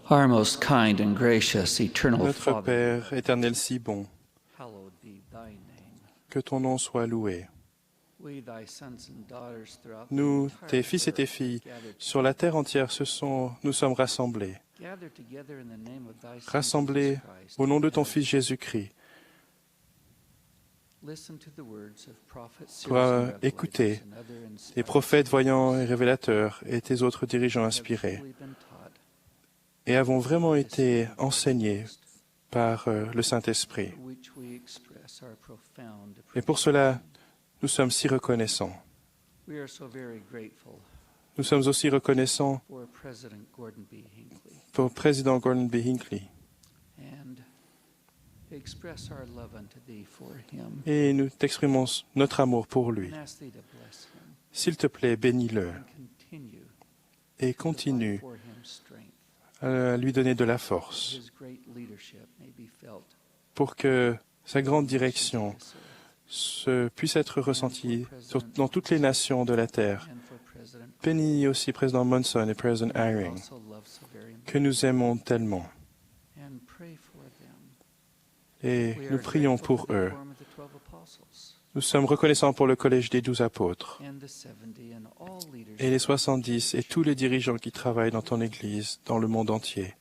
[SPEAKER 13] Our most kind and gracious eternal
[SPEAKER 2] Notre
[SPEAKER 13] Father,
[SPEAKER 2] Père éternel si bon,
[SPEAKER 13] hallowed be thy name.
[SPEAKER 2] que ton nom soit loué.
[SPEAKER 13] We, thy sons and daughters throughout the
[SPEAKER 2] Nous,
[SPEAKER 13] entire
[SPEAKER 2] tes fils et tes
[SPEAKER 13] earth,
[SPEAKER 2] filles,
[SPEAKER 13] gathered
[SPEAKER 2] sur la terre entière, nous sommes rassemblés.
[SPEAKER 13] gathered together in the name of thy Son,
[SPEAKER 2] Rassemblés
[SPEAKER 13] Jesus Christ,
[SPEAKER 2] au nom de ton
[SPEAKER 13] and
[SPEAKER 2] Fils Jésus-Christ,
[SPEAKER 13] listen to the words of prophets, seers,
[SPEAKER 2] pour
[SPEAKER 13] and revelators,
[SPEAKER 2] écouter
[SPEAKER 13] and other inspired
[SPEAKER 2] les prophètes,
[SPEAKER 13] spirits
[SPEAKER 2] voyants et révélateurs et tes autres dirigeants
[SPEAKER 13] who have
[SPEAKER 2] inspirés,
[SPEAKER 13] truly been taught
[SPEAKER 2] et avons vraiment été enseignés par le Saint-Esprit.
[SPEAKER 13] for which we express our profound
[SPEAKER 2] Et pour cela, nous sommes si reconnaissants.
[SPEAKER 13] We are so very grateful
[SPEAKER 2] Nous sommes aussi reconnaissants
[SPEAKER 13] for President Gordon B. Hinckley
[SPEAKER 2] pour le président Gordon B. Hinckley.
[SPEAKER 13] and express our love unto thee for him.
[SPEAKER 2] Et nous t'exprimons notre amour pour lui.
[SPEAKER 13] And ask thee to bless him
[SPEAKER 2] S'il te plaît, bénis-le
[SPEAKER 13] and continue
[SPEAKER 2] et
[SPEAKER 13] to
[SPEAKER 2] continue
[SPEAKER 13] provide for him strength.
[SPEAKER 2] à lui donner de la force
[SPEAKER 13] His great leadership may be felt
[SPEAKER 2] pour que sa grande direction
[SPEAKER 13] on this earth.
[SPEAKER 2] puisse être ressentie dans toutes les nations de la terre.
[SPEAKER 13] And for President
[SPEAKER 2] Bénis aussi président Monson et président Eyring,
[SPEAKER 13] also love so very much.
[SPEAKER 2] que nous aimons tellement.
[SPEAKER 13] And pray for them.
[SPEAKER 2] Et
[SPEAKER 13] We
[SPEAKER 2] nous
[SPEAKER 13] are
[SPEAKER 2] prions
[SPEAKER 13] grateful
[SPEAKER 2] pour
[SPEAKER 13] for the
[SPEAKER 2] eux.
[SPEAKER 13] quorum of the 12 apostles
[SPEAKER 2] Nous sommes reconnaissants pour le Collège des 12 apôtres
[SPEAKER 13] and the 70 and all leaders
[SPEAKER 2] et les 70 et tous les dirigeants qui travaillent dans ton Église dans le monde entier.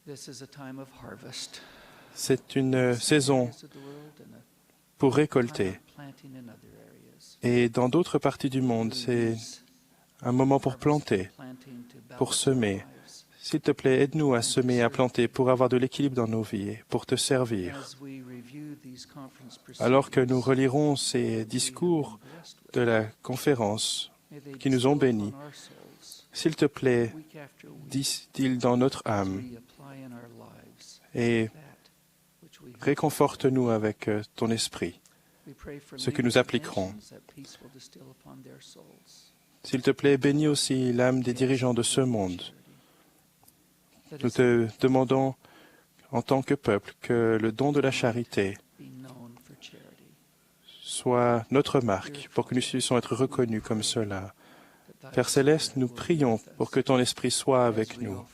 [SPEAKER 13] This is a time of harvest.
[SPEAKER 2] C'est une saison
[SPEAKER 13] Areas of the world and a
[SPEAKER 2] pour
[SPEAKER 13] time
[SPEAKER 2] récolter.
[SPEAKER 13] of planting in other areas.
[SPEAKER 2] Et dans d'autres parties du monde, c'est un moment pour planter,
[SPEAKER 13] Planting to
[SPEAKER 2] pour
[SPEAKER 13] balance our
[SPEAKER 2] semer.
[SPEAKER 13] lives.
[SPEAKER 2] S'il te plaît, aide-nous à semer et à planter pour avoir de l'équilibre dans nos vies, et pour te servir.
[SPEAKER 13] As we review these conference
[SPEAKER 2] Alors que nous
[SPEAKER 13] proceedings,
[SPEAKER 2] relirons ces discours de la conférence
[SPEAKER 13] may they
[SPEAKER 2] qui nous ont
[SPEAKER 13] distill
[SPEAKER 2] bénis,
[SPEAKER 13] upon our souls,
[SPEAKER 2] s'il te plaît,
[SPEAKER 13] week after week,
[SPEAKER 2] distille dans notre
[SPEAKER 13] as
[SPEAKER 2] âme
[SPEAKER 13] we apply in our lives
[SPEAKER 2] et
[SPEAKER 13] that which we have.
[SPEAKER 2] réconforte-nous avec ton esprit.
[SPEAKER 13] We pray for
[SPEAKER 2] ce que nous
[SPEAKER 13] leaders'
[SPEAKER 2] appliquerons.
[SPEAKER 13] intentions that peace will distill upon their souls.
[SPEAKER 2] S'il te plaît, bénis aussi l'âme des dirigeants de ce monde. Nous te demandons, en tant que peuple, que le don de la charité
[SPEAKER 13] Be known for charity.
[SPEAKER 2] soit notre marque pour que nous puissions être reconnus comme cela. Père Céleste, nous prions pour que ton esprit soit avec nous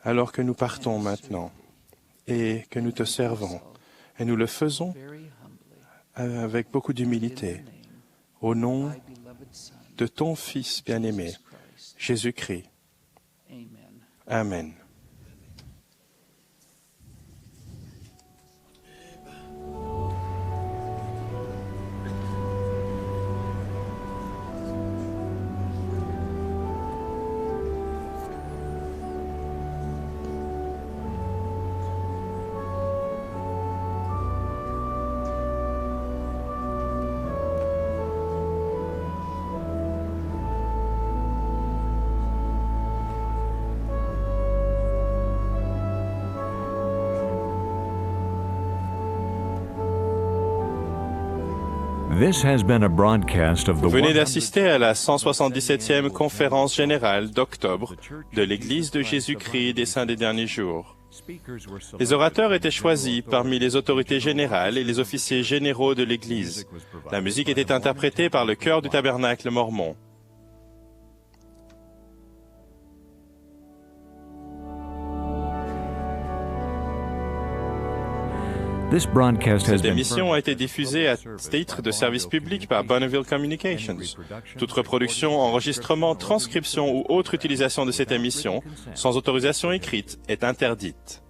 [SPEAKER 2] alors que nous partons maintenant et que nous te servons. Et nous le faisons avec beaucoup d'humilité au nom de ton Fils bien-aimé, Jésus-Christ. Amen.
[SPEAKER 1] This has been a broadcast of the
[SPEAKER 2] Vous venez d'assister à la 177e conférence générale d'octobre de l'Église de Jésus-Christ des Saints des Derniers Jours. Les orateurs étaient choisis parmi les autorités générales et les officiers généraux de l'Église. La musique était interprétée par le chœur du Tabernacle mormon. Cette émission a été diffusée à titre de service public par Bonneville Communications. Toute reproduction, enregistrement, transcription ou autre utilisation de cette émission, sans autorisation écrite, est interdite.